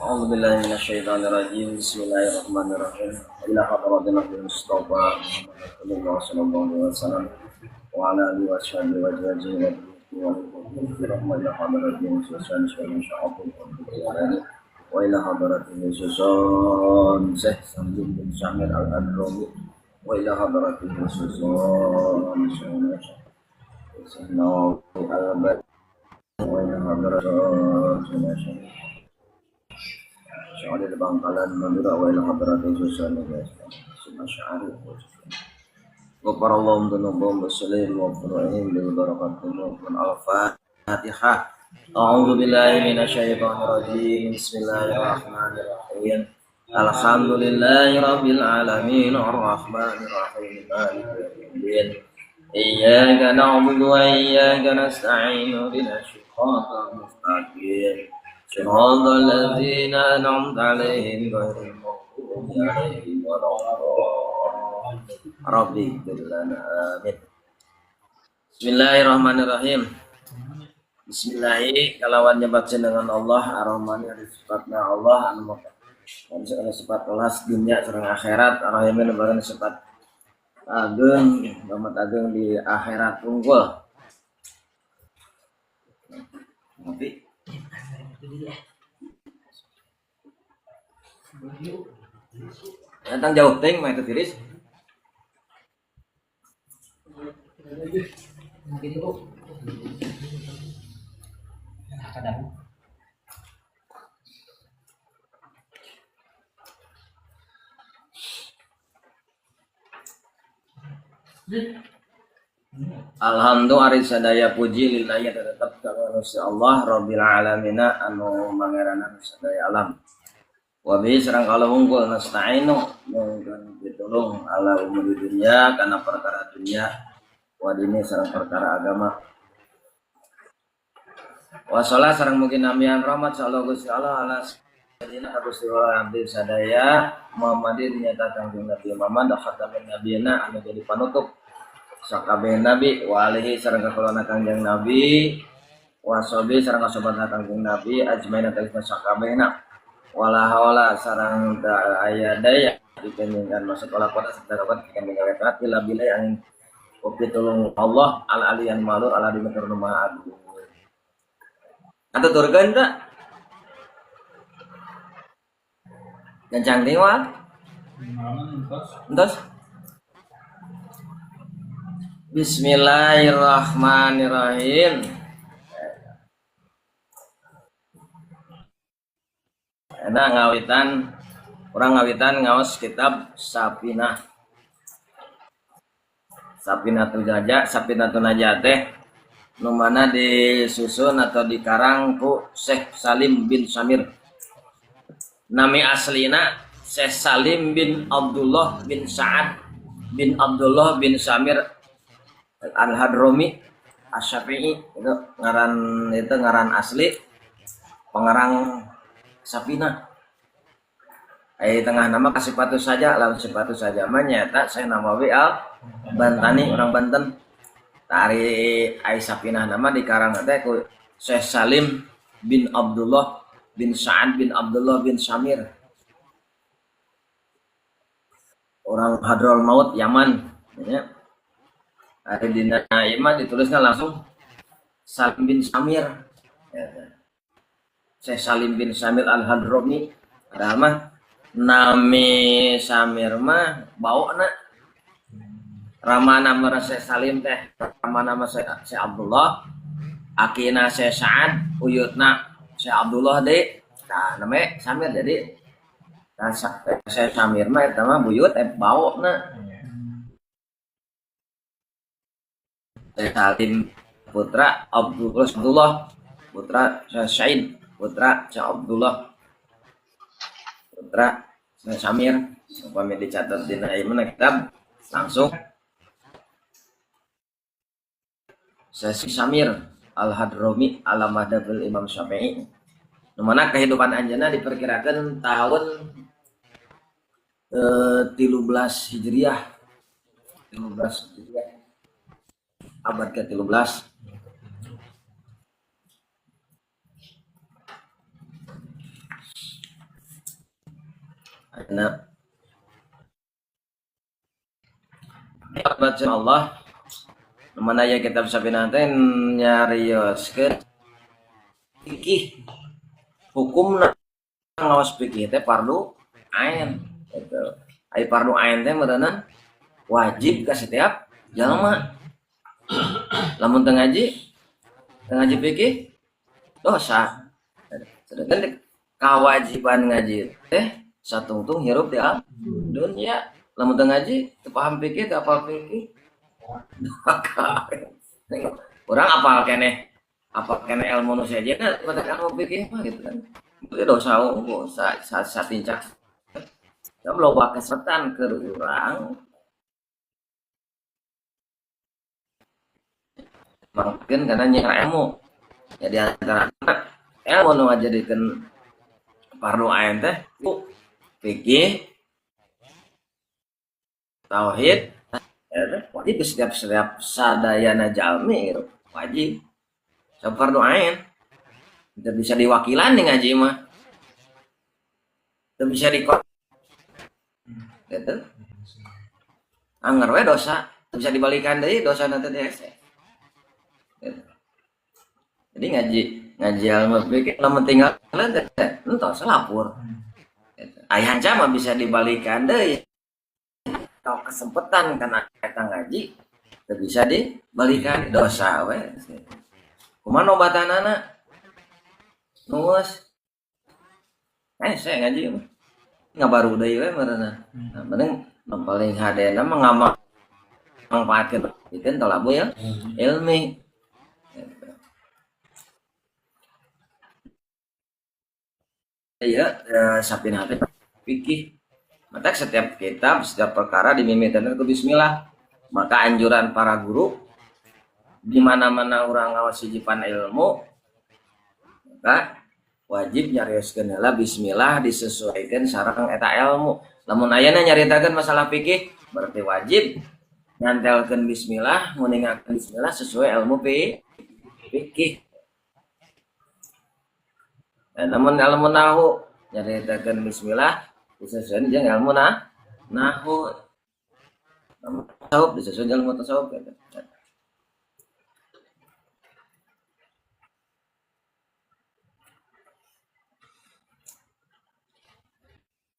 أعوذ بالله من الشيطان الرجيم بسم الله الرحمن الرحيم إلى حضرة النبي المصطفى محمد صلى الله عليه وسلم وعلى آله وصحبه وأزواجه وذريته برحمة إلى حضرة سوسان شيخ شعب وإلى حضرة سوسان شيخ سمدين بن شامر الأدرمي وإلى حضرة سوسان شيخ نواوي الأبد وإلى حضرة سوسان Syaril Bangkalan Madura wa ila hadratin susan Suma syari Gopar Allahum dunubum Basalim wa furu'im Bil barakatum Al-Fatihah A'udhu billahi minasyaitanir rajim Bismillahirrahmanirrahim Alhamdulillahi rabbil alamin Ar-Rahmanir Rahim Maliki yaumiddin Iyyaka na'budu wa iyyaka nasta'in Ihdinas siratal mustaqim صراط الذين أنعمت عليهم غير المغضوب عليهم ولا الضالين ربي اغفر لنا آمين Bismillahirrahmanirrahim. Bismillahi kalawan nyebatkeun dengan Allah Ar-Rahman sifatna Allah anu dan segala sifat kelas dunia sareng akhirat Ar-Rahim bageun sifat ageung rahmat ageung di akhirat unggul. Tapi tentang jauh ting mah itu tiris. Alhamdulillah ari sadaya puji lillahi tetep ka Allah Rabbil alamin anu mangeranna sadaya alam. Wa bi sareng kala unggul nasta'inu mungkin ditulung ala umur dunia kana perkara dunia wa dini sareng perkara agama. Wa sholat sareng mungkin namian rahmat sallallahu Gusti Allah ala sayyidina Gusti Allah abdi sadaya Muhammadin nyata kangjeng Nabi Muhammad khatamin nabiyina anu jadi panutup sakabeh nabi wa alihi sareng kakulana kangjeng Nabi wa sahbi sareng sahabat kangjeng Nabi ajmaina taisna sakabehna wala hawala sarang aya daya dikeningkan masuk olah kota serta dapat kita mengawekat ila bilai angin kopi tolong Allah al aliyan malur ala dimeter rumah agung atau turgan tak kencang tiwa entos Bismillahirrahmanirrahim. Ada orang ngawitan ngaos kitab Sapinah Sapinatun Najah teh nu mana disusun atau dikarang ku Syekh Salim bin Samir. Nami aslina Syekh Salim bin Abdullah bin Sa'ad bin Abdullah bin Samir Al-Hadrami Asy-Syafi'i itu ngaran asli pengarang Sapinah. Tengah nama kasih sepatu saja, lalu sepatu saja. Menyata saya nama Al Bantani orang Banten. Tari Sapinah nama dikarang teh ku Syekh Salim bin Abdullah bin Sa'ad bin Abdullah bin Samir. Orang Hadraul Maut Yaman. Ya. Hari dina iman ditulisnya langsung Salim bin Samir. Ya. Syekh Salim bin Samir Al-Hadrami ada mah nami Samir mah bawa rama nama Syekh Salim teh rama nama Syekh Abdullah akina Syekh Sa'ad uyutna Syekh Abdullah deh nah namanya Samir jadi Syekh Samir mah eta mah buyut bawa Syekh Salim putra Abdullah putra Syekh Sa'id putra Syekh Abdullah putra Syekh Samir upami dicatat dina ieu kitab langsung Syekh Samir Al-Hadrami ala madhabil Imam Syafi'i nu mana kehidupan anjeunna diperkirakan tahun 13 Hijriah abad ke-13 Ayeuna baca Allah mana ya kitab sabina teh nyarioskeun fikih hukumna ngawas fikih teh fardu ain gitu. Ai fardu ain teh meureunan wajib ka setiap jalma. Lamun teu ngaji fikih dosa. Sedangkan kewajiban ngaji teh satungtung hirup di alam dunia. Lamun teu ngaji teu paham fikih teu apal fikih. Urang apal keneh ilmu nu sejenna batak ilmu fikih mah gitu kan. Itu dosa unggul satincak. Kam loba kesetan keur urang. Mungkin karena nyera ilmu. Jadi antara ilmu nu ngajadikeun fardu ain teh fikih tauhid wajib setiap sadayana jalmi gitu. Wajib fardu ain tidak bisa diwakilan nih ngaji mah tidak bisa dikot gitu anger we dosa tidak bisa dibalikan deui dosa nanti gitu. Jadi ngaji ilmu fikih lamun tinggal entos lapor gitu. Aya mah bisa dibalikan deui kalau kesempatan karena kita ngaji tidak bisa dibalikan dosa we kumaha obatanana nuus saya ngaji mah ngabaru deui we meureunna mending paling hadena mah ngamanfaatkeun pikeun talabul ilmi ya sapina teh fikih. Maka setiap kitab, setiap perkara dimimitikan ke bismillah. Maka anjuran para guru di mana-mana orang ngawas sijipan ilmu, maka wajib nyarioskeun heula bismillah disesuaikan sareng eta ilmu. Lamun ayeuna nyaritakeun masalah fikih, berarti wajib nyantelkeun bismillah, nguningakeun bismillah sesuai ilmu fikih. Namun ilmu nahu nyaritakeun bismillah disesuaikan jeung ilmu nahu tasawuf disesuaikan ilmu tasawuf gitu.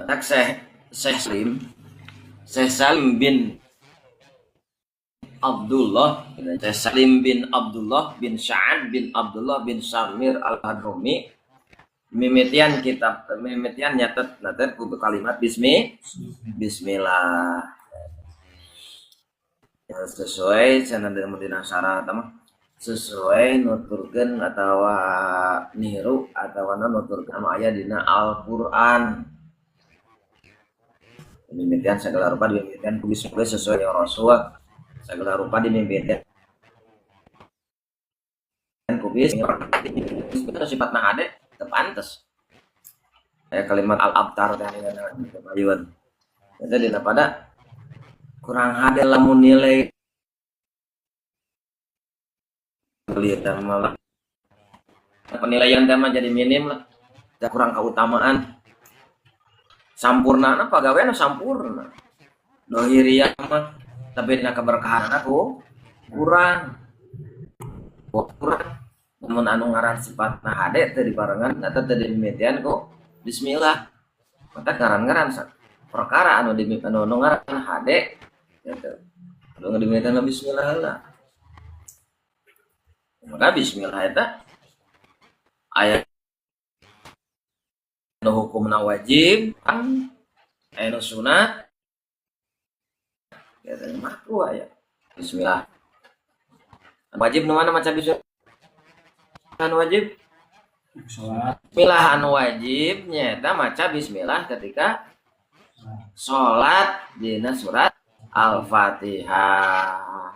Tak Syekh Salim bin Abdullah Syekh Salim bin Abdullah bin Sa'ad bin Abdullah bin Samir al-Hadrami mimitian nyatet kudu kalimat bismillah ya, sesuai cenah dina syarat mah sesuai nuturkeun atawa niru atawa nuturkeun aya dina Al-Qur'an. Mimitian segala rupa dimimitian ku bismillah sesuai yang Rasul segala rupa dimimitian ku bismillah sifatna hade pantes kayak kalimat al-abtar teh ayun eta dina pada kurang hade lamun nilai lihat malah penilaian teh jadi minim lah kurang keutamaan sampurnana pagaweana sampurna dohiriyah mah tapi dina keberkahan aku kurang namun anu ngaran sifatna hade teu diparengan eta teu dimimitian ku bismillah mata ngaran-ngaran perkara anu ngaran hade gitu anu dimimitian bismillah heula maka bismillah eta aya anu hukumna wajib kan anu sunat eta makruh aya bismillah wajib nu mana maca bismillah anu wajib bismillah anu wajib nyata maca bismillah ketika sholat dina surat Al-Fatihah.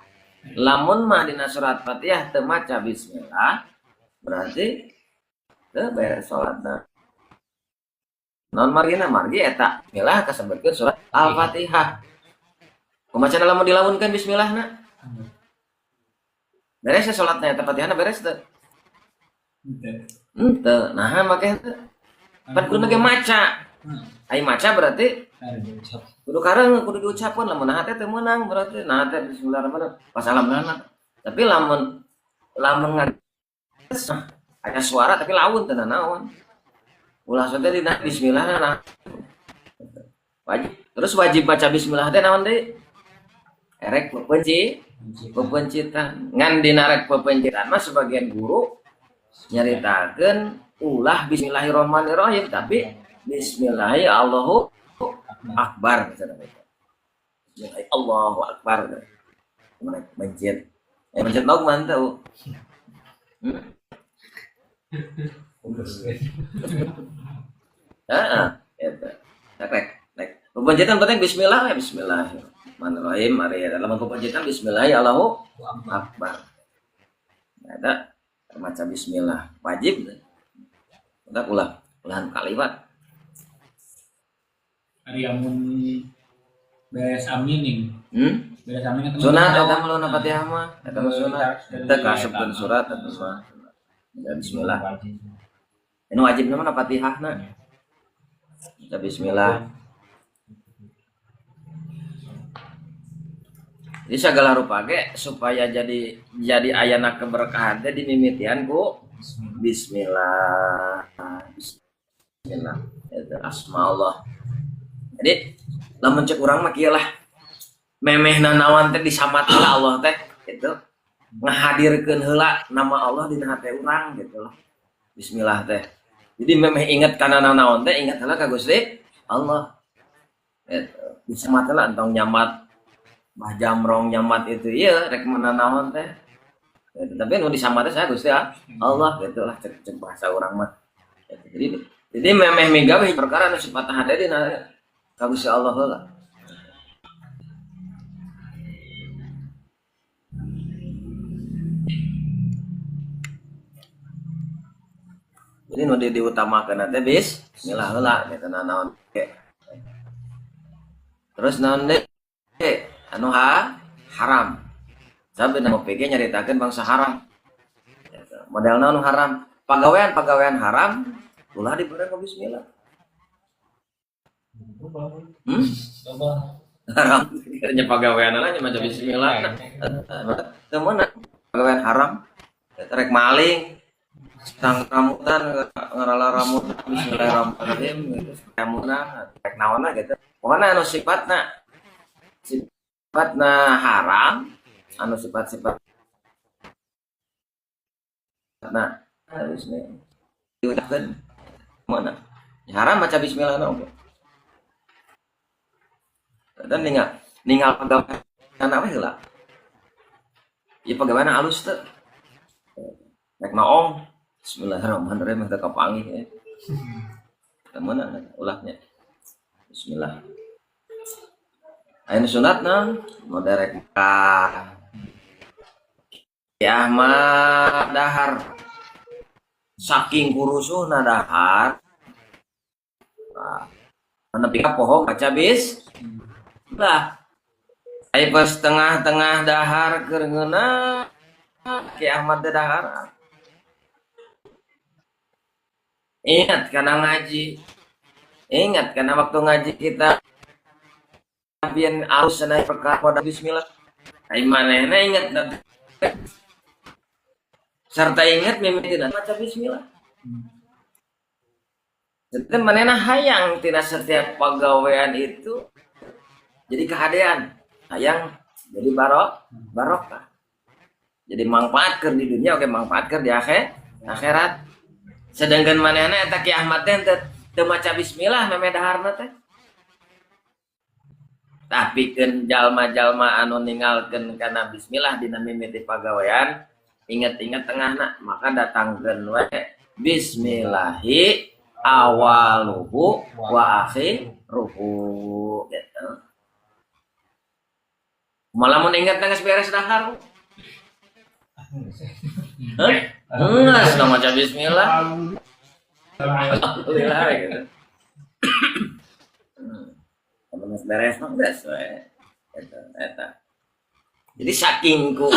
Lamun mah dina surat Fatihah teu maca bismillah berarti teu beres sholatna. Non margi eta bismillah kasebutkeun surat Al-Fatihah. Kumaha lamun dilamunkeun bismillahna? Beres sholatna eta Fatihahna beres teu? Henteu. Nah make henteu. Pan kudu ge maca. Ai maca berarti kudu kareng kudu diucapkeun lamun hate teu meunang berarti nah teh bismillahirrahmanirrahim pasalamna. Tapi lamun aya suara tapi laun teu naon. Ulah teh dina bismillah nah. Wajib. Terus wajib baca bismillah teh naon deui? Erek pepencitan. Ngan dina rek pepencitan mah sebagian guru nyaritakeun ulah bismillahirrahmanirrahim tapi bismillahirrahmanirrahim Allahu akbar bismillahirrahmanirrahim Allahu akbar mencit mencit logman tau eta rek pepencitan penting bismillah ya bismillahirrahmanirrahim ari dalam pepencitan bismillahirrahmanirrahim Allahu akbar ada maca bismillah wajib udah ulah kalimat ari amun beres amin beres amin sunat eta mah lawan Fatihah mah eta mah sunat eta kasebkeun surat eta mah bismillah anu wajib nama Fatihahna baca bismillah. Jadi segala rupa ge supaya jadi ayana keberkahan teh dimimitian ku bismillah. Bismillah. Itu asma Allah. Jadi lamun cek urang mah kieu lah. Memehna naon teh disamat heula Allah teh gitu. Ngahadirkeun heula nama Allah dina hate urang gitu lah. Bismillah teh. Jadi memeh inget kana naon teh ingat heula ka Gusti Allah. Gitu. Disamat heula entong nyamat Bah Jamrong nyamat itu iya rek mana naon teh. Tapi nu disamatna saya Gusti Allah gitu lah cek bahasa urang mah. Jadi memeh migawe perkara nu sifat hade dina ka Gusti Allah heula. Jadi nu diutamakeun teh bismillah heula gitu naon ke. Terus naon deui? Anu haram. Sampai nama PG nyaritakeun bangsa haram. Modelna anu haram. Pagawean haram ulah dibeureun ku bismillah. Haram. Nya pagaweanna nya maca bismillah. Teu meunang pagawean haram. Rek maling, tang ramutan ngarala ramut bismillahirrahmanirrahim gitu. Ramutan rek naonna gitu. Pokona anu sifatna haram anu sifat-sifat nah bismillah diucapkeun mana haram baca bismillah oke dan ningal pagawean we heula ieu pagawean alus teh rek maong bismillahirrahmanirrahim teh kapanggih ya mana ulahnya bismillah. Ayeuna sunatna moderek ka ya mah dahar saking kurusuhna dahar nepi ka poho baca bismillah aya pas tengah-tengah dahar keur ngeunah Ki Ahmad dahar ingat kana ngaji ingat kana waktu ngaji kita biar alus naik perkara pada bismillah. Ai manehna ingat serta ingat mimitinan baca bismillah. Jadi manehna hayang tina setiap pagawean itu jadi kehadean, hayang jadi barokah. Jadi manfaat keur di dunia oke manfaat keur di akhirat. Sedangkan manehna eta Ki Ahmad teh teu maca bismillah memeh daharna teh. Tapi kan jalma-jalma anu ninggalkeun kana bismillah dina mimiti pagawean inget-inget tengahna maka datangkeun we bismillahi awaluhu wa akhiruhu gitu. Malah mun inget geus beres dahar. Geus maca bismillah. Alhamdulillah gitu. Beres beres mah beres we eta jadi saking ku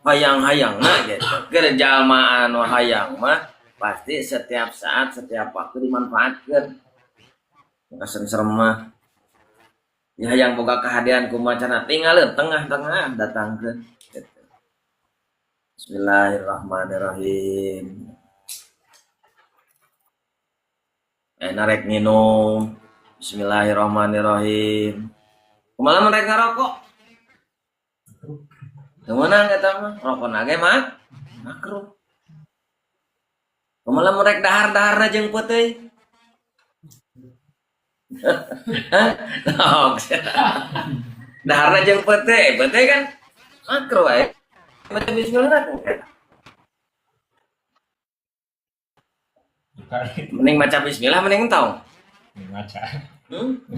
hayang-hayangna gitu keur jalma anu hayang mah pasti setiap saat setiap waktu dimanfaatkeun Kasenserem mah ya yang boga kehadiran kumacana tinggalin tengah-tengah datangkeun. Bismillahirrahmanirrahim. Narek minum. Bismillahirrahmanirrahim. Kumaha mereka ngarokok? Kemenang eta mah rokok nage mah makruh. Kumaha mereka dahar-daharna jeung peuteui? Daharna jeung peuteui kan makruh wae. Baca bismillah. Mending baca bismillah mending tahu. Baca.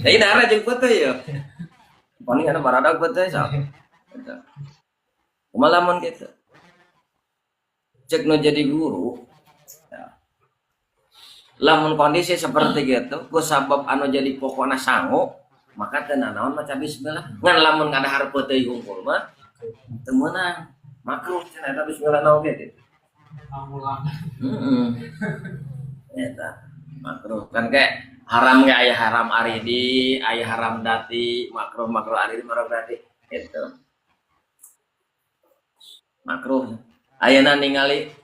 Jadi daharna jeung peuteui ya. Paling ada baradag peuteui sa. Kumaha lamun kitu? Cek nu jadi guru. Ya. Lamun kondisi seperti gitu, ku sabab anu jadi pokona sangu, maka teu naon maca bismillah. Ngan lamun ngadahar peuteui hungkul mah teu meunang. Makruh cenah eta bismillah naon ge kitu. Eta makruh kan kayak haram ge aya haram aridi, aya haram dati, makruh aridi makruh dati gitu. Makruh. Ayeuna ningali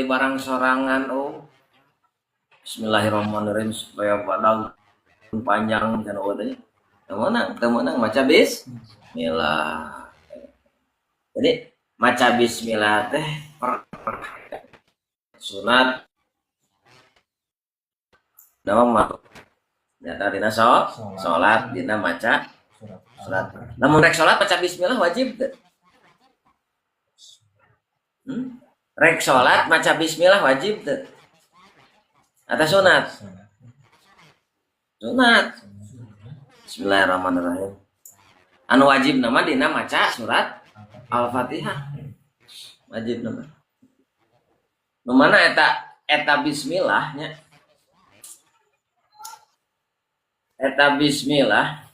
barang sorangan Bismillahirrahmanirrahim supaya padang panjang cenah teh. Teu meunang maca bismillah. Jadi maca bismillah teh sunat nama makruh. Nyata dina salat dina maca salat. Lamun rek salat maca bismillah wajib teh. Rek salat maca bismillah wajib teh. Atau sunat? Sunat. Bismillahirrahmanirrahim. Anu wajib nama dina maca surat Al-Fatihah. Wajib nama. Nu mana eta bismillahnya? Eta bismillah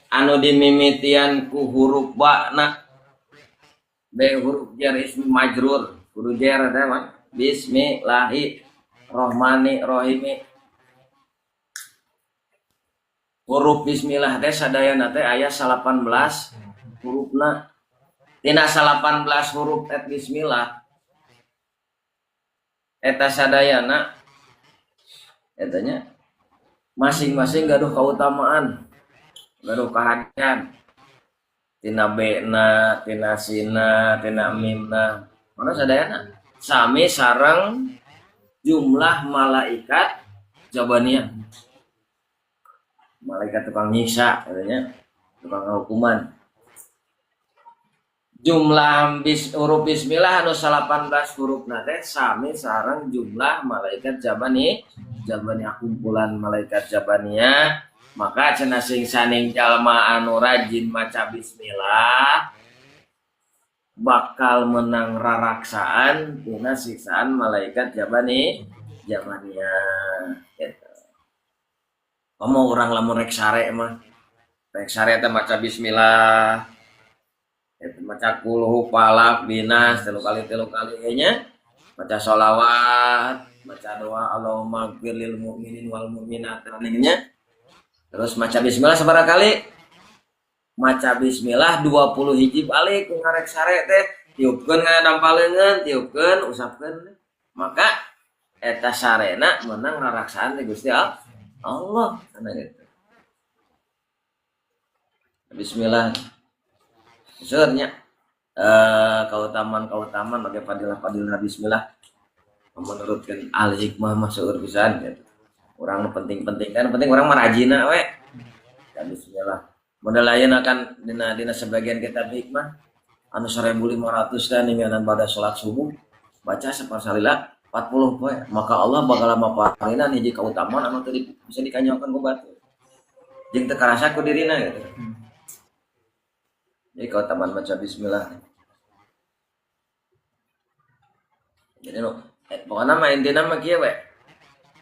anu dimimitian ku huruf ba-na. B huruf jar ismi majrur kudu jar teh mah bismillahirrahmanirrahim. Huruf bismillah teh sadayana teh aya 18 hurufna. Tina 18 huruf bismillah eta sadayana etanya masing-masing gaduh kautamaan, gaduh kahadiran. Tina B-na, tina sina, tina mimna. Mana sadayana? Sami sareng jumlah malaikat jabaniyah. Malaikat tukang nyiksa katanya, tukang hukuman. Jumlah huruf bismillah anu 18 hurufna teh sami sareng jumlah malaikat jabaniyah kumpulan malaikat jabaniyah. Maka cenah sing saning jalma anu rajin maca bismillah bakal menang raraksaan tina siksaan malaikat jabaniyah gitu. Mau orang lamun rek sare mah rek sare teh maca bismillah itu maca kulhu falak binas 3 kali nya maca sholawat maca doa Allahumma ighfir lil mu'minin wal mu'minat nya. Terus maca bismillah sabaraha kali? Maca bismillah 20 hiji balik ku ngarek sare teh, tiupkeun ngadampaleungeun, tiupkeun, usapkeun. Maka eta sarena menang raraksaan ti Gusti Allah. Kana gitu. Bismillah. Seurnya kautaman bagi fadilah bismillah. Menurutkan ahli hikmah mah seueur pisan gitu. Orang penting-penting kan penting orang marajina we. Ya bismillah. Modal lain akan dina sebagian kitab hikmah anu 1500 teh ninganan pada salat subuh baca sapersalila 40 poe. Maka Allah bakal maparingan hiji kautamaan anu teu bisa dikanyakeun ku batu. Jeung teu karasa ku dirina gitu. Jadi kautamaan baca bismillah. Jadi pokoknya mah intina mah kieu we.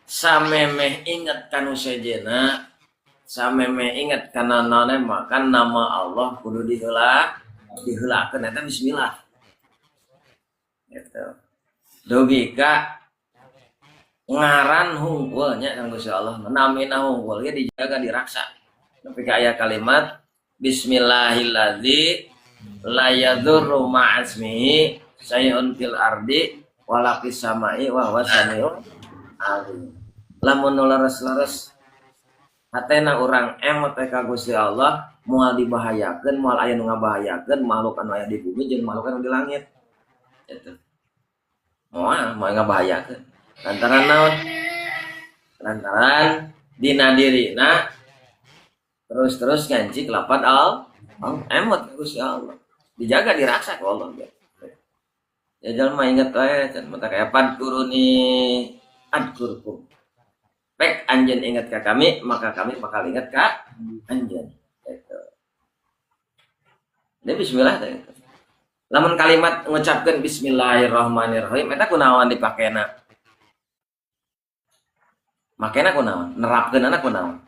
Samemeh ingat kanu sejena, samemeh ingat kana naon makan nama Allah kudu diheulakeun eta bismillah. Gitu. Dugi ka ngaran hungkulnya kan Gusti Allah namina hungkul ge dijaga diraksa tapi aya kalimat bismillahilladzi la yadurru ma'asmihi sayun fil ardi wala fis samai wa huwas samiul alim lamun leres-leres hatena urang emot ka Gusti Allah moal dibahayakeun moal aya nu ngabahayakeun makhluk anu aya di bumi jeung makhluk anu di langit eta moal ngabahayakeun lantaran naon lantaran dina dirina terus ngancik lapat emot ka Gusti Allah dijaga diraksa ku Allah ya jalma inget wae can mata kaya padkuruni adkurkum pek anjeun ingat ka kami maka kami bakal ingat ka anjeun gitu. Ini bismillah teh. Lamun kalimat ngucapkeun bismillahirrahmanirrahim eta kunaon dipakena? Makena kunaon? Nerapkeunana kunaon?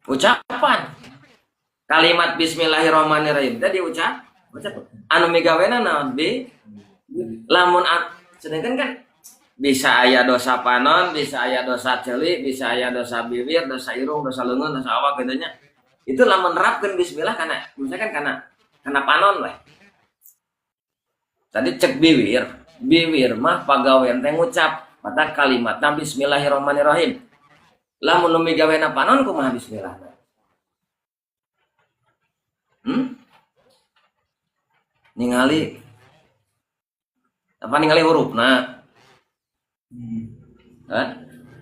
Ucapan. Kalimat bismillahirrahmanirrahim teh diucap anu migawena naon bi lamun sedangkan kan bisa aya dosa panon, bisa aya dosa ceuli, bisa aya dosa bibir, dosa irung, dosa leungeun, dosa awak kitu nya. Itu lamun nerapkeun bismillah kana misalkan kana panon we. Tadi cek bibir mah pagawean teh ngucap mata kalimatna bismillahirrahmanirrahim. Lamun nu migawena panon kumaha bismillah? Ningali apa ningali hurufna?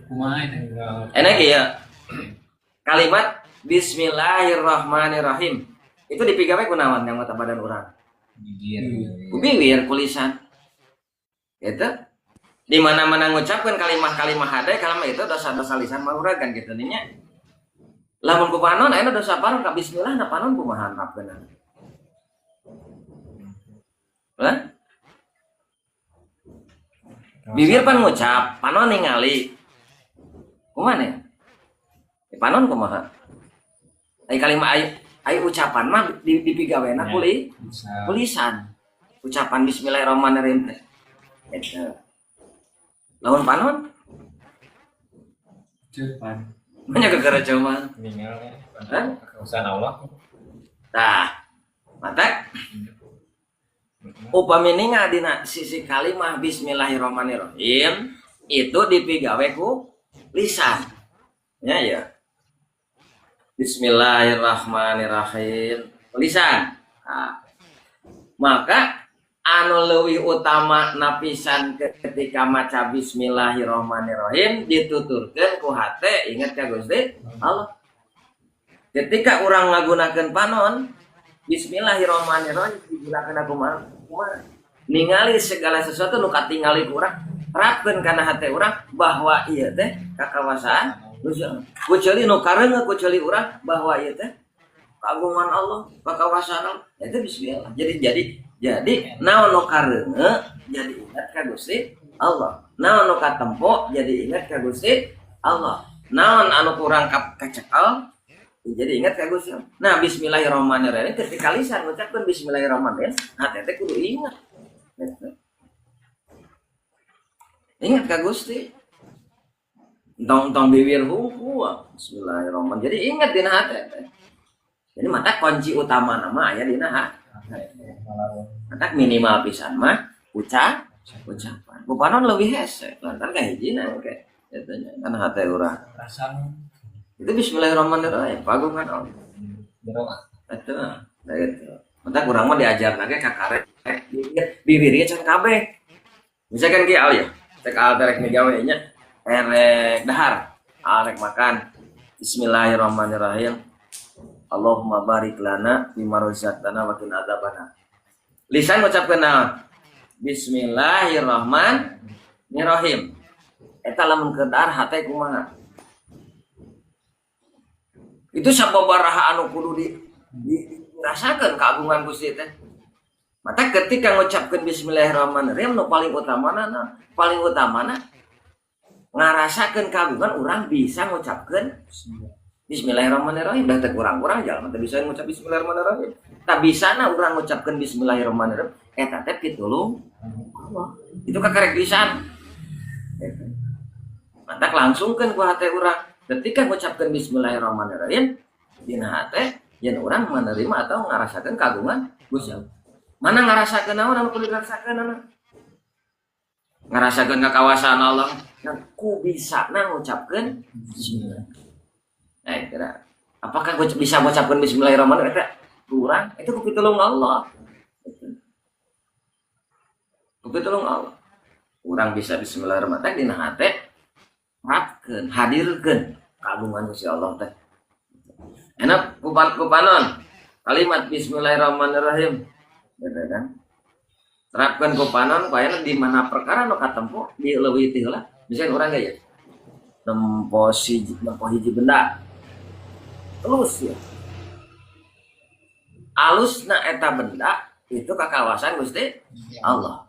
Kumaha enak ya kalimat bismillahirrahmanirrahim itu dipigawe kunaon yang mata badan urang bibir kulisan gitu di mana-mana ngucapkan kalimat-kalimat hade kalimat itu dosa-dosa lisan mauragan gitu nya lamun ku panon aya dosa panon ka bismillah na panon kumaha napkeun bibir pan ngucap, panon ningali. Kumaha ya? Panon kumaha? Ai kalimat ai ucapan mah dipigawena kulisan. Ucapan bismillahirrahmanirrahim teh. Eta. Lamun panon? Cepan. Banyak gegara cuman. Ningali. Kekuasaan Allah. Tah. Mata upami ninga dina sisi kalimah bismillahirrahmanirrahim itu dipigawe ku lisan ya bismillahirrahmanirrahim lisan maka anu leuwih utama napisan ketika maca bismillahirrahmanirrahim dituturkeun ku hate ingat ka Gusti Allah ketika urang ngagunakeun panon bismillahirrahmanirrahim digunakeun kumaha ningali segala sesuatu nu katingali urang rapkeun kana hate urang bahwa ieu teh kakawasaan kuceuli nu kareungeun kuceuli urang bahwa ieu teh kagungan Allah kakawasaan Allah itu bismillah jadi naon nu kareungeun jadi ingat ka Gusti Allah naon nu katempo jadi ingat ka Gusti Allah naon anu kurang kacekal jadi ingat ka Gusti. Nah, bismillahirrahmanirrahim ketika lisan ngucapkeun bismillahirrahmanirrahim, hate teh kudu ingat. Ingat ka Gusti. Tong bibir hungku bismillahirrahmanirrahim. Jadi ingat dina hate teh. Jadi mata kunci utama nama aya dina hate. Mata minimal pisan mah ucapan. Bupanon leuwih hese lantaran ka hijina oke. Etanya kan hate urang. Itu bismillahirrahmanirrahim pagungan Allah itu mata kurang mah diajar lagi kakarek bibirnya can kabeh misalkan ki al ya cek al terek migawe nya erek dahar arek makan bismillahirrahmanirrahim Allahumma barik lana bima razaqtana wa qina adzabana lisan ngucapkeun naon bismillahirrahmanirrahim eta lamun kedar hate kumaha itu sababaraha anu kudu dirasakeun keagungan Gusti teh. Mata ketika ngucapkeun bismillahirrahmanirrahim nu paling utamana ngarasakeun keagungan urang bisa ngucapkeun bismillahirrahmanirrahim dah teh kurang-kurang jalan teh bisa ngucap bismillahirrahmanirrahim. Tak bisana urang ngucapkeun bismillahirrahmanirrahim eta teh pitulung Allah. Itu kakarek lisan. tak langsungkan ku hati urang ketika mengucapkan bismillahirrahmanirrahim dina hati yen urang menerima atau ngarasakeun kagungan Gusti Allah. Mana ngarasakeun naon anu kudu dirasakeun anu? Ngarasakeun kakawasan Allah dan ku bisana ngucapkeun bismillah. Kira apakah gue bisa mengucapkan bismillahirrahmanirrahim? Kurang, itu ku pitulung Allah. Ku pitulung Allah. Kurang bisa bismillahirrahmanirrahim dina hate rapkeun, hadirkeun kagungan Gusti Allah teh. Enak kupanon kalimat bismillahirrahmanirrahim. Gitu kan? Terapkan kupanon payana di mana perkara nu katempo di leuwih teh heula. Misalnya urang ge ya. Nempo hiji benda. Terus ya. Alusna eta benda itu ka kawasan Gusti Allah.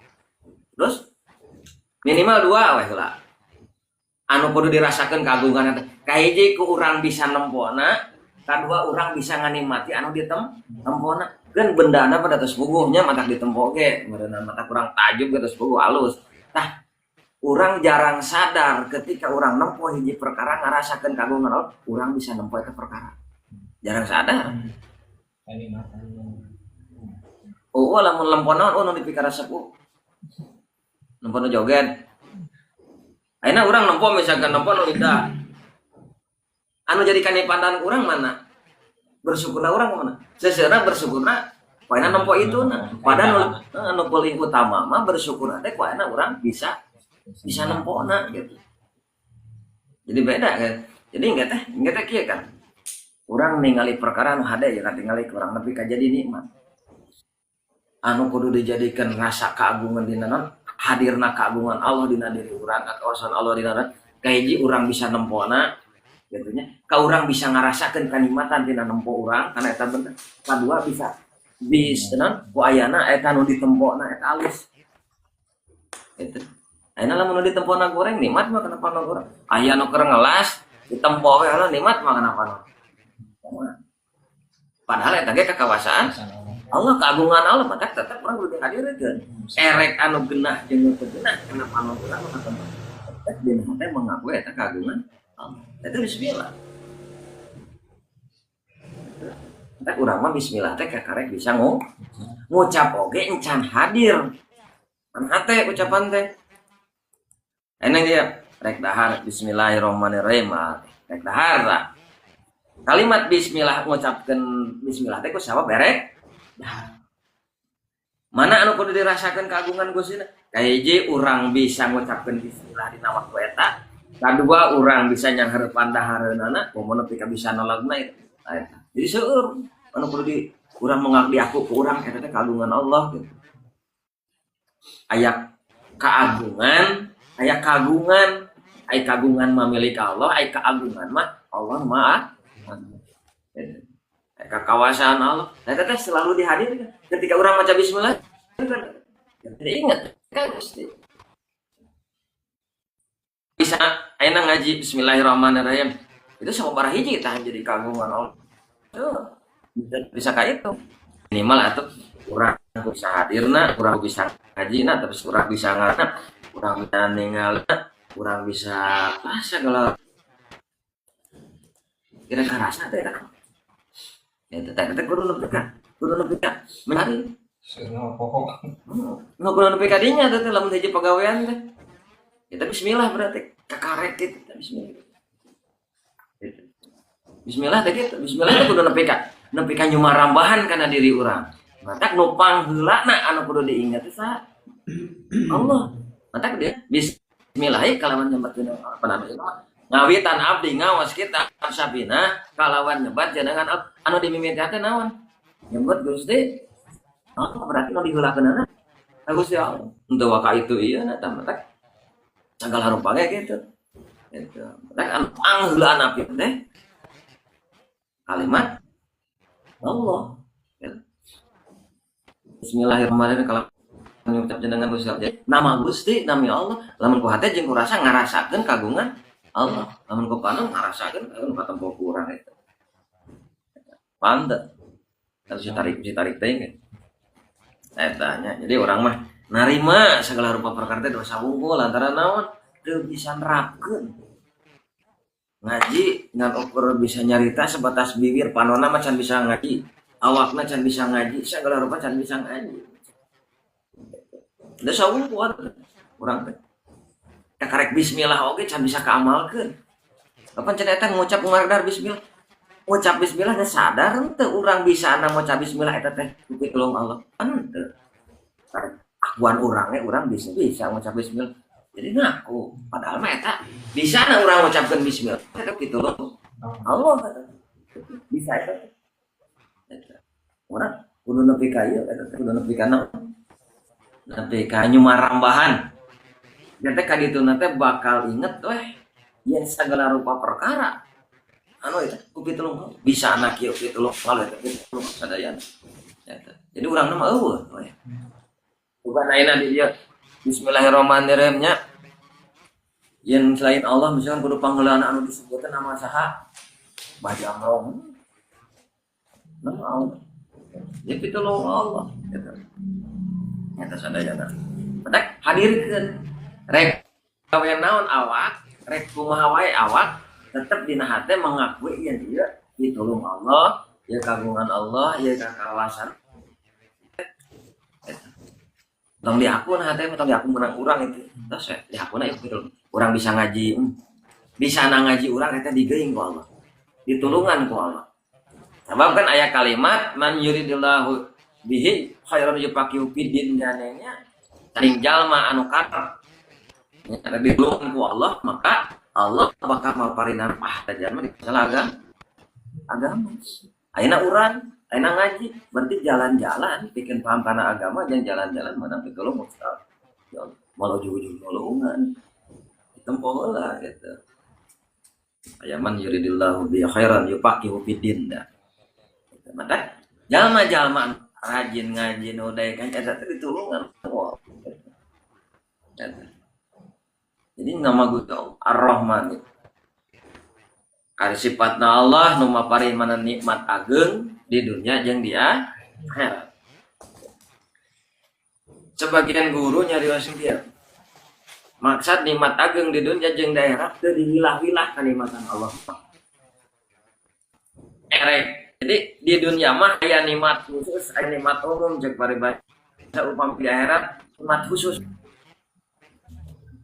Terus minimal 2 we heula. Anu kudu dirasakeun kagungan eta. Kahiji ku urang bisa nempona, kadua urang bisa nganikmati anu ditempona. Kan bendana pada tos puguhnya matak ditempo ge, meureunna matak urang tajub ge tos puguh alus. Tah urang jarang sadar ketika urang nempo hiji perkara ngarasakeun kagungan Allah, urang bisa nempo eta perkara. Jarang sadar. Oh, lamun lempona nu dipikara sepuh. Nempo joget. Ayeuna urang nempo misalkan nempo nu lidah. Anu jadi kanipandan urang mana? Bersyukurna urang mana? Seseuna bersyukurna poena nempo itu nah. Padahal anu paling utama mah bersyukurna teh poena urang bisa nempona gitu. Jadi beda kan. Jadi enggak teh kieu kan. Urang ningali perkara anu hade ya ningali urang nepi ka jadi nikmat. Anu kudu dijadikeun rasa keagungan dina naon? Hadirna keagungan Allah dina diri urang, kawasan Allah dina naon? Kahiji urang bisa nempona gitu nya. Ka urang bisa ngarasakeun kanikmatan dina nempo urang kana eta bener. Kadua bisa naon? Ku ayana eta nu ditempona eta alus. Gitu. Ayeuna lamun nu ditempona goreng nikmat mah kenapa nu goreng? Aya nu keur ngelas ditempo we nikmat mah kenapa nu? Padahal eta ge kekawasaan Allah, keagungan Allah maka tetap orang kudu dihadirkeun. Erek anu genah jeung nu teu genah kenapa anu urang mah tempat. Dina hate mengaku eta keagungan Allah. Eta bismillah. Eta urang mah bismillah teh karek bisa ngucap oge encan hadir. Kan hate ucapan teh. Enak dia rek dahar bismillahirrahmanirrahim. Rek dahar lah. Kalimat bismillah ngucapkeun bismillah teh ku sabab erek dahar. Mana anu kudu dirasakeun kagungan Gustina? Kahiji urang bisa ngucapkeun bismillah dina waktu eta. Kadua urang bisa nyanghareupan dahareunana, kumaha nepi ka bisa nolagna eta. Jadi seueur anu kudu di urang mengabdi aku ke urang eta teh kagungan Allah gitu. Aya keagungan, aya kagungan mah milik Allah, aya keagungan mah Allah mah kekawasan Allah. Eta teh selalu dihadirkan ketika urang maca bismillah. Jadi ingat kan Gusti. Bisa ayeuna ngaji bismillahirrahmanirrahim. Itu sababaraha hiji tah jadi kagungan Allah. Bisa ka itu. Minimal atuh urang bisa hadirna, urang bisa ngajina, terus urang bisa ngarana, urang bisa ningalna, urang bisa segala kira-kira rasa teh kan. Ya teh kudu nepi ka mencari. Semua pokok. Kudu nepi ka dinya teh lamun hiji pagawean teh. Ya bismillah berarti kakarek gitu bismillah. Bismillah teh gitu. Bismillah teh kudu nepi ka nyumarambahan kana diri urang. Matak nu pangheulana anu kudu diingat teh saha? Allah. Matak dia bismillah kalawan nyebutkeun apa namanya? Ngawitan abdi ngawas kita sabina kalawan nyebat jenengan anu dimimiti teh naon? Nyebut Gusti. Oh, berarti nu diheulakeunana Gusti Allah. Henteu waka itu ieu na tah matak segala rupa gitu. Gitu. Matak anu pangheulana pieu teh kalimat Allah. Bismillahirrahmanirrahim kalau ngucap jenengan Gusti Allah. Nama Gusti, nami Allah, lamun ku hate jeung ku rasa ngarasakeun kagungan Allah. Lamun ku panon ngarasakeun kagungan katempo ku urang eta. Pantet. Harus ditarik teh. Eta nya. Jadi orang mah narima segala rupa perkara teh dosa wungkul lantaran naon? Teu bisa nerapkeun. ngaji ngan ukur bisa nyarita sebatas bibir, panona mah can bisa ngaji, awakna can bisa ngaji, segala rupa can bisa ngaji. Udah sawung kuat urang teh. Karek bismillah oge can bisa kaamalkeun. Kapan can eta ngucap ngardar bismillah? Ngucap bismillah teh sadar henteu urang bisa ngucap bismillah eta teh pitulung Allah. Henteu. Akuan urang ge urang bisa ngucap bismillah. Jadi ngaku padahal mah eta bisa urang ngucapkeun bismillah. Eta pitulung Allah kata. Bisa eta. Urang kudu nepi ka ieu eta kudu nepi ka naon? Nepi ka nyumarambahan. Nanti kaditu nanti bakal inget yang segala rupa perkara anu itu pitulung bisa anak kieu pitulung kalau itu pitulung sadayana jadi urang nama eueuh bukan ayeuna di dieu bismillahirrahmanirrahim nya yen selain Allah misalkan kudu panggeulaan anu disebutkeun nama saha baca amrong nama Allah ya pitulung Allah gitu eta sadayana penting hadirkeun rek kawen naon awak rek kumaha wae awak tetep dina hate mengakui yen ieu ditulung Allah, ieu kagungan Allah, ieu kakawasan. Tong diakun hate tong diakun menang urang itu. Tos diakuna ieu pitulung. Urang bisa ngaji. Bisa ngaji urang eta digeuing ku Allah. Ditulungan ku Allah. Sabab kan aya kalimat man yuridillahu bihi khairan yufaqihu fiddin ganenya. Taring jalma anu kathah ada ditulungan ku Allah maka Allah bakal maparinana saja mah di agama. Ayeuna urang, ayeuna ngaji, berarti jalan-jalan bikin paham kana agama jeung jalan-jalan mana pitulung Ustaz. Ya malah ujug-ujug nulungan. Ditempo heula gitu. Ayaman yuridillahu bi khairan yufaqihu fiddin da. Maka jalma-jalma rajin ngaji nu daek kan eta ditulungan Allah. Jadi nama Gusti Ar-Rahman ari sifatna Allah nu maparin mana nikmat ageung di dunia jeung di akhirat. Sebagian guru nyarioskeun dia. Maksud nikmat ageung di dunia jeung di akhirat teu diwilah-wilah kalimatan Allah. Jadi di dunia mah aya nikmat khusus, aya nikmat umum jeung paribasa upami di akhirat nikmat khusus.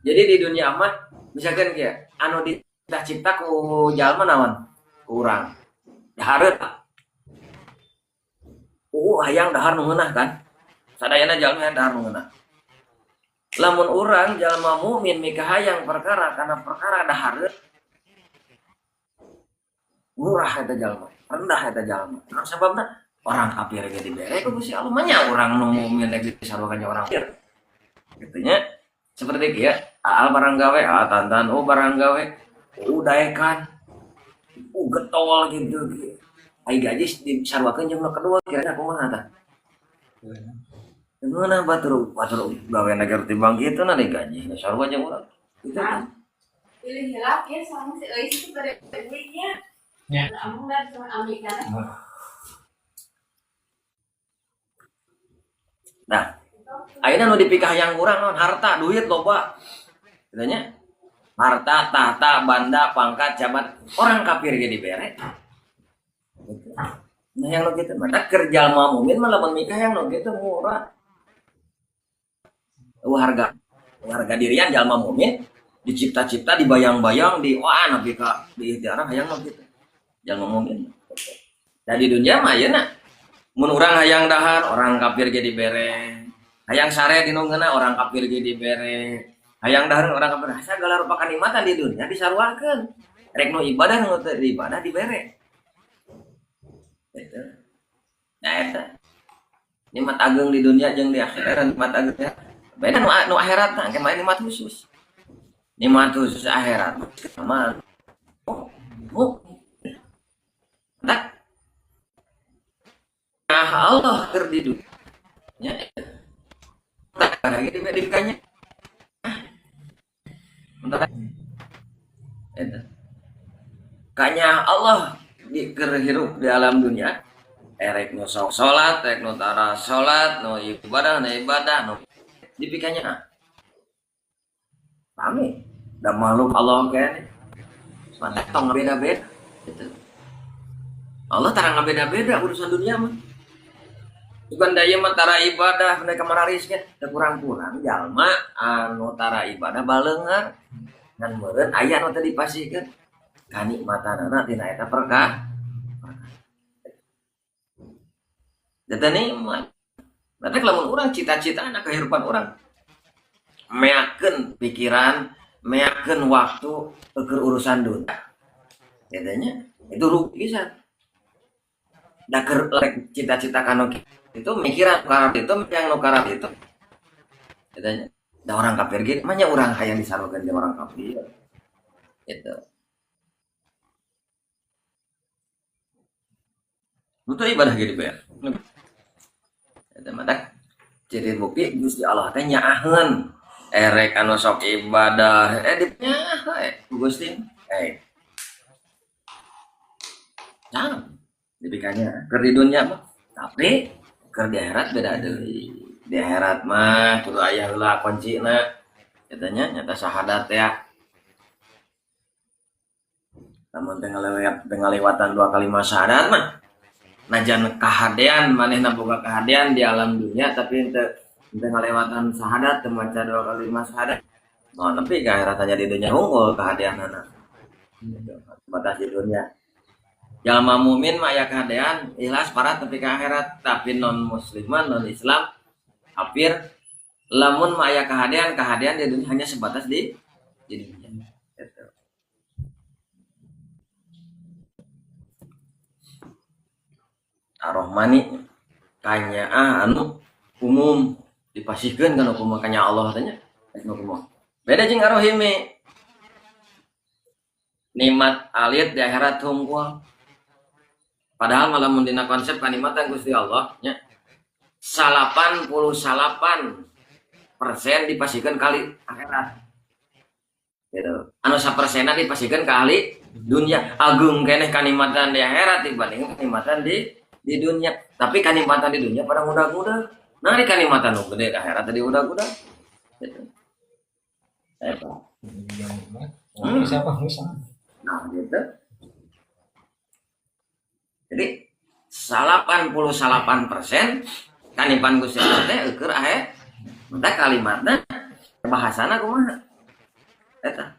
Jadi di dunia mah misalkan kieu anu dicipta ku jalma naon? Urang. Dahareut. Hayang dahar nu ngeunah kan? Sadayana jalma hayang dahar nu ngeunah. Lamun urang jalma mukmin mika hayang perkara kana perkara dahareut. Murah eta jalma, rendah eta jalma. Nah sababna orang kafir ge dibere ku Gusti Allah mah nya urang nu mukmin ge disarwakeun orang kafir. Kitu nya. Seperti kieu, al barang gawe, tantan barang gawe, daekan, getol gitu. Ai gaji disarwakeun jeung nu kedua kira-kira kumaha tah? Gimana batur gawe negara timbang kitu na digaji, sarwa jeung urang. Kitu kan. Pilih hilaf ya sama si Eis itu pada duitnya. Ya. Amung dan sama Amerika. Nah, ayeuna nu dipikah yang urang naon harta, duit loba. Katanya harta, tahta, banda, pangkat, jabat, orang kafir ge dibere. Nah yang lo gitu, mata kerja mau mukmin malah menikah yang lo gitu murah. Harga dirian jalma mukmin dicipta-cipta, dibayang-bayang, nabi ka di ikhtiaran hayang lo gitu. Jalma mukmin. Dan di dunia mah ayeuna mun urang hayang dahar, orang kafir ge dibere. Hayang sare dinungeuna orang kafir ge dibere. Hayang dahar orang kafir. Sagala rupa kanikmatan di dunia disarwakeun. Rek nu ibadah nu teu ibadah dibere. Gitu. Nah eta. Nikmat agung di dunia jeung di akhirat nikmat agung ya. Beda nu akhirat tah ke main nikmat khusus. Nikmat khusus akhirat. Mah. Nah. Allah keur di dunia. Ya. Ada gitu dikanya. Bentar. Eta. Kanya Allah di hirup di alam dunia. Rek nu sok salat, rek nu tara salat, nu ibadah, nu dipikanya. Kami da makhluk Allah kan. Pantai tong beda-beda. Gitu. Allah tarang beda-beda urusan dunia mah. Bukan daya antara ibadah mereka mararis kan, kurang-kurang jalma anu tara ibadah balengan dan meureun aya anu teu dipasikeun kanikmatanana tina eta perkah. Eta nikmat. Berarti lamun urang cita-cita anak kehidupan urang meakeun pikiran, meakeun waktu keur urusan dunia. Katanya itu rugi pisan. Da keur cita-cita kanu itu mikiran karat itu yang nu karat itu. Katanya da orang kafir gitu, manya urang hayang disarukeun jeung orang kafir. Gitu. Itu ibadah gitu ya. Eta mah ciri bukti Gusti Allah teh nyaaheun erek anu sok ibadah dipnya Gusti jangan dipikannya keur di dunya mah tapi keur di akhirat beda deui di akhirat mah kudu aya heula kuncina katanya nyata syahadat ya lamun teu ngalewatan 2 kalimat syahadat mah najan kahadean manehna boga kahadean di alam dunia tapi teu ngalewatan syahadat teu maca 2 kalimat syahadat mau nepi ka akhirat di dunia unggul kahadeanana batas di dunia. Jalma mukmin mah aya kahadean ikhlas para tepi ka akhirat tapi non musliman non Islam kafir lamun mah aya kahadean di dunia hanya sebatas di dunia. Ar-Rahmani kanya anu umum dipasihkeun kana hukum kanya Allah tanya hukum beda jeung Ar-Rahimi nikmat alit di akhirat hungkul padahal malah dina konsep kalimatan Gusti Allah nya 88% dipasihkeun kali akhirat gitu anu 1% dipasihkeun kali dunia agung keneh kalimatan di akhirat dibanding kalimatan di dunia tapi kanikmatan di dunia pada mudah-mudah nah ini kanikmatan nu gede di akhirat tadi udah gitu Siapa Musa? Nah gitu jadi 88% kanikmatan Gusti Allah teh keur ahe eta kalimatna bahasana kumaha eta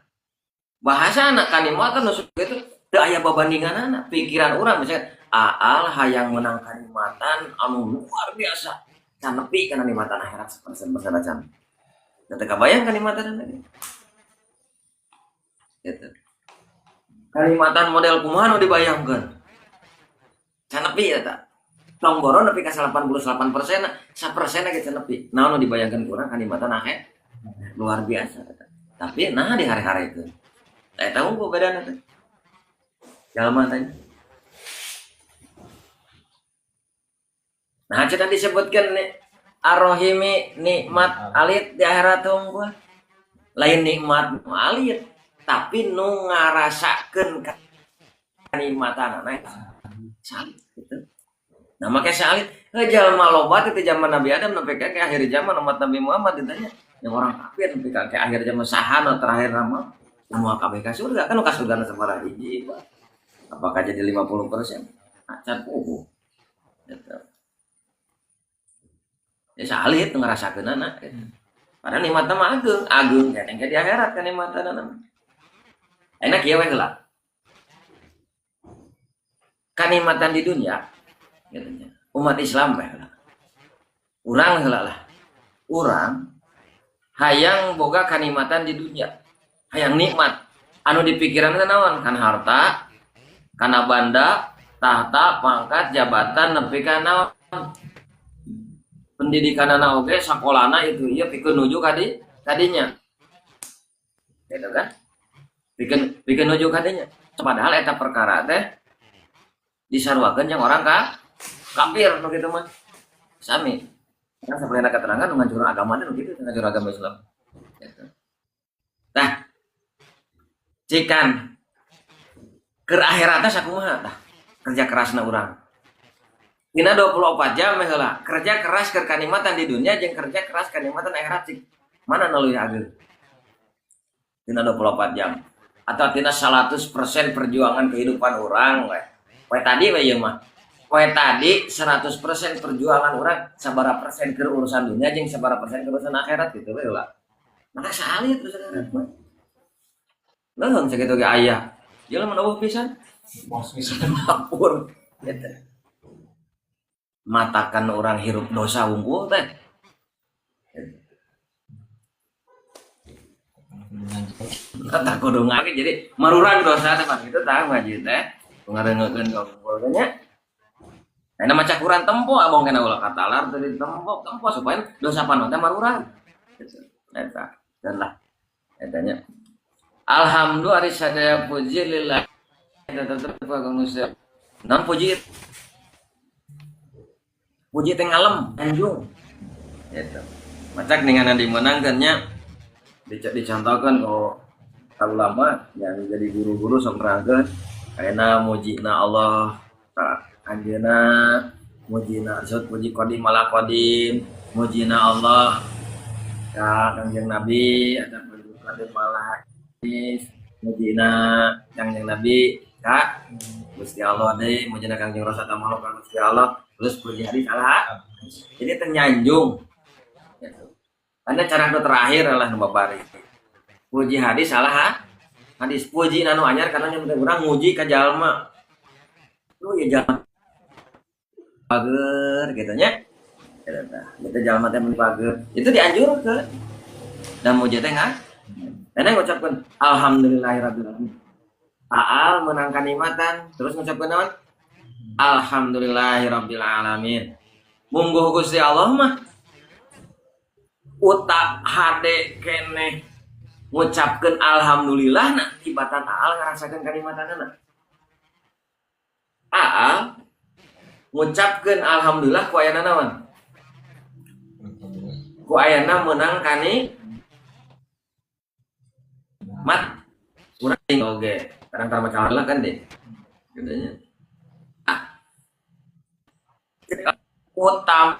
bahasana kanikmatan nu itu teu aya babandinganana pikiran urang misalnya aal hayang menang kanikmatan anu luar biasa can nepi kana nikmatan akhirat 100% can teu kabayang kanikmatan tadi gitu kanikmatan model kumaha nu dibayangkeun can nepi eta tonggoron nepi ka 88% 1% ge can nepi naon nu dibayangkeun urang kanikmatan akhirat luar biasa eta tapi nah di hari-hari itu eta unggul bedana teh jalma teh. Nah, cenah disebutkan nih Ar-Rahimi nikmat alit di akhirat unggul. Lain nikmat alit, tapi nu ngarasakeun kanikmatan salit gitu. Nah, make salit jalma loba teh zaman Nabi Adam sampai ke akhir zaman umat Nabi Muhammad ditanya yang orang kafir sampai ke akhir zaman sahana terakhir nama semua kabeh ka surga kan ka surga sabaraha hiji apakah jadi 50%? Acan puguh. Gitu. Ya salit ngerasakeun anak. Padahal nikmatna mah agung kan di akhirat kan nikmatna. Enak kieu we heula. Kanikmatan di dunia gitu nya. Umat Islam we heula. Urang heula lah. Urang hayang boga kanikmatan di dunia. Hayang nikmat. Anu dipikiranna naon? Kan harta, kana banda, tahta, pangkat, jabatan nepi ka naon? Pendidikan anak oge sakolana itu iya pikeun nuju kadinya gitu kan pikeun nuju kadinya padahal eta perkara teh disaruakeun yang orang kafir nu kitu mah sami kan saperina keterangan ngancur agama teh kitu ngancur agama Islam gitu. Tah cikan keur akhirat teh sakumaha tah kerja kerasna urang Dina 24 jam heula kerja keras ke kanikmatan di dunia jeung kerja keras kanikmatan akhirat sih mana nu leuwih ageung Dina 24 jam atau tina 100% perjuangan kehidupan orang we tadi we ieu mah we tadi 100% perjuangan orang sabaraha persen ke urusan dunia jeung sabaraha persen ke urusan akhirat gitu we ulah maka saali terus akhirat mah naon sakitu ge aya jelema nu pisan Bos bisa. dapur gitu. Matakan orang hirup dosa unggul teh kata kudu ngake jadi marurang dosa teh mah kitu tah ngaji teh ngarengekeun ka unggul nya aya maca Quran tempo abong kana ulah katalar teh tempo supaya dosa panon teh marurang gitu eta dan lah eta nya alhamdulillah ari sadaya puji lillah eta tetep ka Gusti non puji teh ngalem anjung gitu macak dengan dimenangkeun nya dicontohkan kalau ulama yang jadi guru-guru sok nerangkeun ayeuna mujina Allah ka anjeunna mujina disebut puji qadim ala qadim mujina Allah ka Kangjeng Nabi ada puji qadim ala hadis mujina Kangjeng Nabi ka Gusti Allah deui mujina Kangjeng Rasul tamaluk ka Gusti Allah terus puji hadis ala jadi ternyanjung gitu. Karena cara itu terakhir adalah nubabari puji hadis salah hadis puji nanu anyar karena yang orang nguji ke jalma lu ya jalma pager gitu nya gitu jalma teh pager itu dianjurkeun dan muji teh ngan dan ngucapkeun alhamdulillahirabbil alamin aal menangkan nikmatan terus ngucapkeun naon alhamdulillahirabbil alamin mungguh Gusti Allah mah utak hade keneh ngucapkeun alhamdulillah na tibatan aal ngarasakeun kanikmatanna aal ngucapkeun alhamdulillah ku ayana naon ku ayana meunang kani mat urang oge kadang tar maca Allah kan deh katanya utam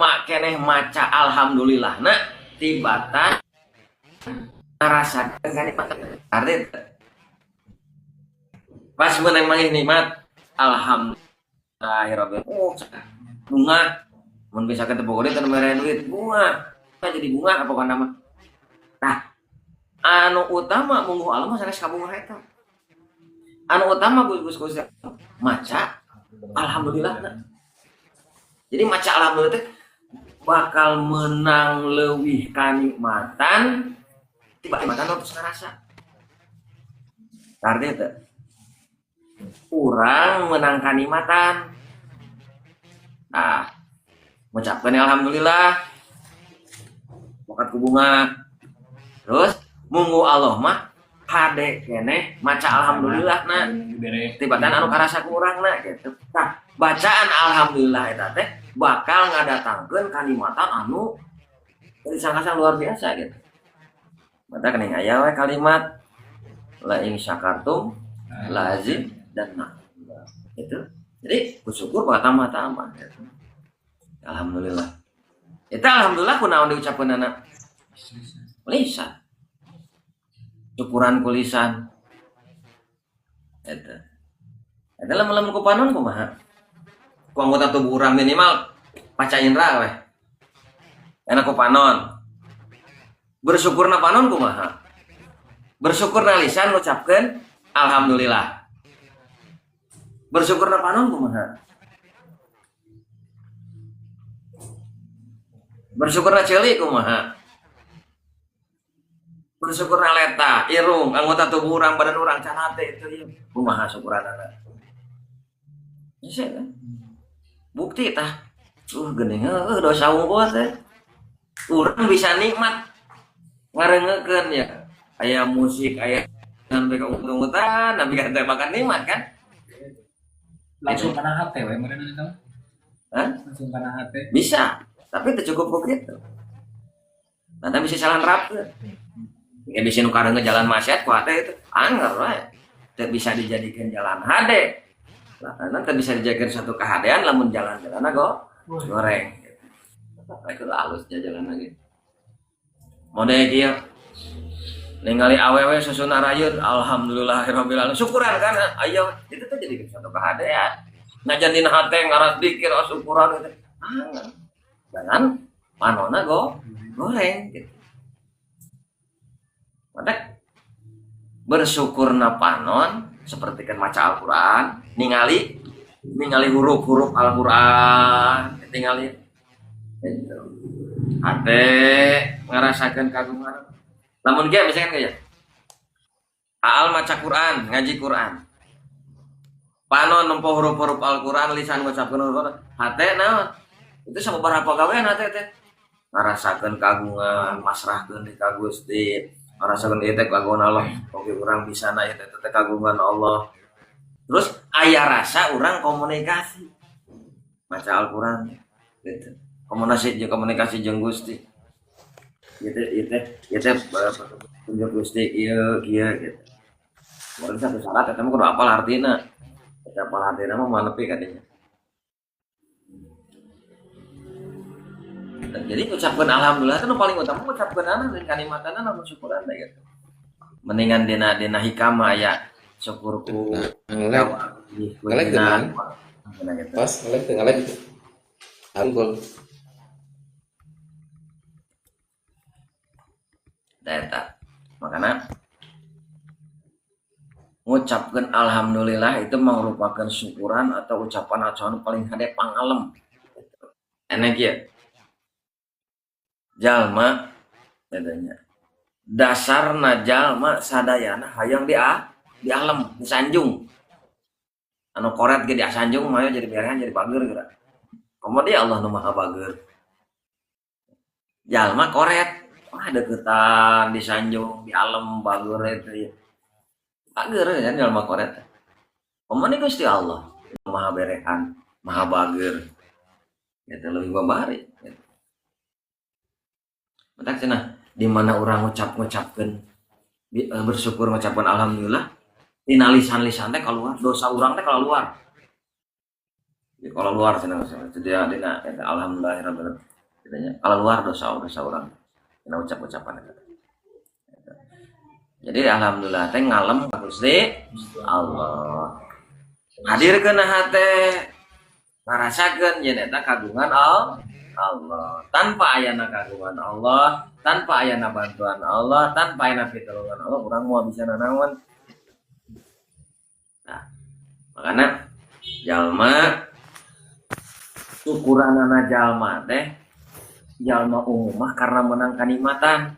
mak keneh maca alhamdulillah na tibatan ngarasakeun kanikmatan arti pas meunang mangih nikmat alhamdulillahirabbil bunga mun bisa ketemu gede teu mere duit bunga jadi bunga apa kan nama nah anu utama munggu Allah mah sanes kabunga eta anu utama Gus maca alhamdulillah na jadi maca alhamdulillah teh bakal menang leuwih kanikmatan tiba-tiba terus ngerasa karena itu kurang menang kanikmatan nah mengucapkan alhamdulillah wakat ku bunga terus munggu Allah mah hade keneh maca alhamdulillah nah tiba-tiba anu karasa kurang nah gitu nah bacaan alhamdulillah eta teh bakal ngadatangkeun kalimatan anu disangka luar biasa gitu. Mata kena aya we kalimat la in syakartum la azim dan nah. Itu. Jadi bersyukur pertama-tama gitu. Alhamdulillah. Eta alhamdulillah kunaon diucapkeun anak? Lisan. Syukuran kulisan. Eta. Eta lamun ku panon kumaha? Ku anggota tubuh urang minimal paca indra weh. Enak ku panon. Bersyukurna panon kumaha? Bersyukurna lisan ngucapkeun alhamdulillah. Bersyukurna panon kumaha? Bersyukurna ceuli kumaha? Bersyukurna leta, irung, anggota tubuh urang, badan urang, can hate itu ieu. Kumaha syukuranana? Bisa kan? Bukti tah geuning dosa unggul teh urang bisa nikmat ngarengekeun ya aya musik aya sampai ka ungut-ungutan tapi kan teh makan nikmat kan langsung kana hate we meureun eta langsung kana hate bisa tapi teu cukup begitu nanti bisa salah nerapkeun ya bisa nu kareungeun jalan maksiat ku hate itu anggar we teu bisa dijadikan jalan hade nanti bisa dijadikan satu kehadean lamun jalan-jalan goreng itu halus jalan lagi mode kieu ningali awewe susuna rayun alhamdulillahirabbil alamin syukuran kan ayo itu tuh jadi satu kehadean najan dina hate ngaras dikir syukuran gitu jangan panona goreng gitu maka bersyukurna panon seperti kan maca Al-Qur'an ningali huruf-huruf Al-Qur'an ningali gitu. Hate ngarasakeun kagungan lamun ge misalkan kayak aal maca Quran ngaji Quran panon nempo huruf-huruf Al-Quran lisan ngucapkeun huruf hate naon itu sababaraha gawean hate teh ngarasakeun kagungan masrahkeun di ka Gusti ngarasakeun ieu teh kagungan Allah oge urang bisa na ieu teh kagungan Allah terus aya rasa urang komunikasi maca Al-Quran gitu komunikasi jeung Gusti itu tunjuk Gusti ieu kieu gitu. Mun satu syarat eta mah kudu apal artina. Eta apal artina mah manepi kadinya. Jadi ucapkeun alhamdulillah itu paling utama ucapkeunana dan kalimatana lamun syukuran teh gitu. Mendingan dina hikam aya syukurku. Ngelek dengan pas ngelek itu. Angkul. Data makanya ngucapkan alhamdulillah itu merupakan syukuran atau ucapan paling hade pangalem enak ya jalma katanya dasarna jalma sadayana hayang di alam di sanjung anu koret ge di sanjung mah jadi berehan jadi bager geura kemudian Allah nu maha bager jalma koret deketan di sanjung di alam bager itu ya bager kan jalma koret pemane Gusti Allah maha berehan maha bager itu lebih babari gitu. Maka cenah di mana orang ngucapkeun bersyukur ngucapkeun alhamdulillah dina lisan-lisan teh keluar dosa urang teh keluar ya kalau luar cenah dia dina alhamdulillahirabbil alamin keluar dosa urang dina ucapan itu. Jadi alhamdulillah teh ngalem ka Gusti Allah. Hadirkeun hate ngarasakeun yen eta kagungan Allah. Tanpa ayana kagungan Allah, tanpa ayana bantuan Allah, tanpa ayana pitulungan Allah, urang moal bisa nanaon. Nah, makanya jalma syukuranana jalma teh jalma umumah karena menang kanikmatan.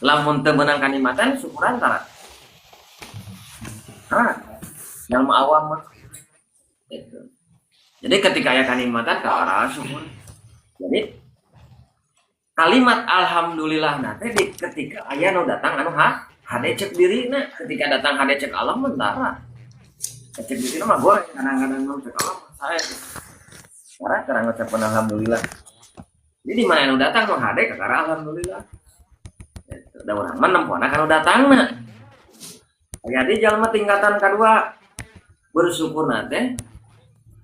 Lamun teu menang kanikmatan syukuran tara. Jalma awam mah. Gitu. Jadi ketika aya kanikmatan ka arah syukur. Jadi kalimat alhamdulillah nanti ketika aya nu datang anu hade cek dirina, ketika datang hade cek alam mentara. Cek dirina mah goreng kadang-kadang nu cek alam saya. Karena ngucapkan alhamdulillah. Jadi di mana yang datang nu hade ka karena alhamdulillah. Da urang mah nempona kana datangna. Jadi jalma tingkatan kedua bersyukur nate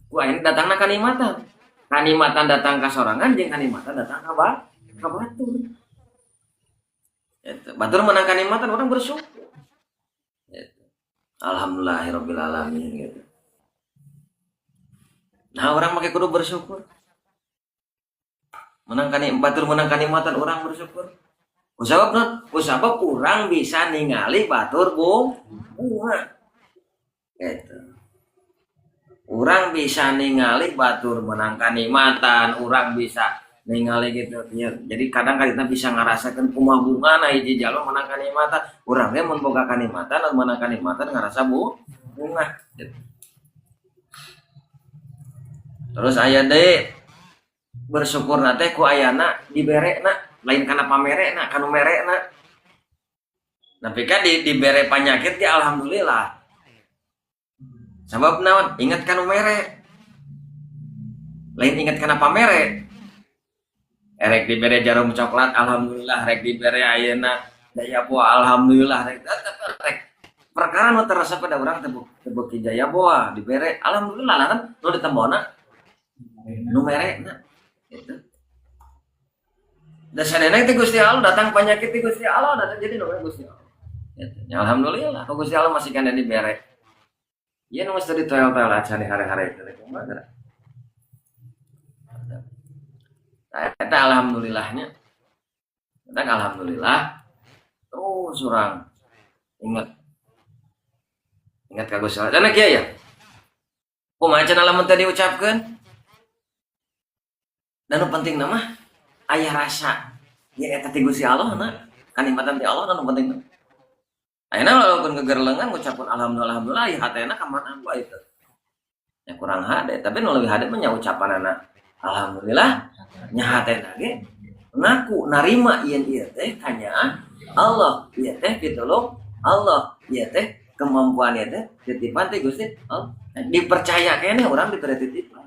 ku ayeuna datangna kanikmatan. Kanikmatan datang ka sorangan jeung kanikmatan datang ka batur. Eta batur menang kanikmatan orang bersyukur. Eta. Alhamdulillahirabbil alamin gitu. Nah orang pakai kudu bersyukur. Batur menang kanikmatan orang bersyukur. Usabab orang bisa ningali batur bunga. Gitu. Orang bisa ningali batur menang kanikmatan, orang bisa ningali gitu. Ya, jadi kadang kita bisa ngarasakan kumaha bunga na hiji jalma menang kanikmatan, urang ge mun boga kanikmatan dan menang kanikmatan ngarasa bunga. Gitu. Terus aya deui bersyukur nate ku ayana diberekna lain kana pamerekna kanu merekna. Tapi kan dibere penyakit ya alhamdulillah. Sabab naon? Ingat kanu mere. Lain ingat kana pamere. Rek dibere jarum coklat alhamdulillah, rek dibere ayeuna daya boa alhamdulillah, rek perkara nu terasa pada urang teu jaya boa dibere alhamdulillah lah kan nu ditembona nu merekna. Gitu. Dasadena itu Gusti Allah datang penyakit di Gusti Allah datang jadi namanya Gusti Allah. Ya, alhamdulillah Gusti Allah masih kena dibere. Iya nu mesti ditoel-toel acan hari-hari itu kumaha. Eta alhamdulillahnya. Kita alhamdulillah terus surang ingat ka Gusti Allah. Dana kieu ya. Kumaha cenah lamun teh diucapkeun? Dan penting nama aya rasa ya eta ti Gusti Allah na kalimatan ti Allah nu penting. Ayeuna walaupun kegerlengan ngucapkeun alhamdulillah ya hatena ka mana bae itu. Ya kurang hade tapi nu leuwih hade mah nya ucapanana alhamdulillah nya hatena ge ngaku narima ieun ieu teh kanyaan Allah ieu teh pitulung Allah ieu teh kemampuan ieu teh titipan ti Gusti Allah. Dipercaya kene urang diberi titipan.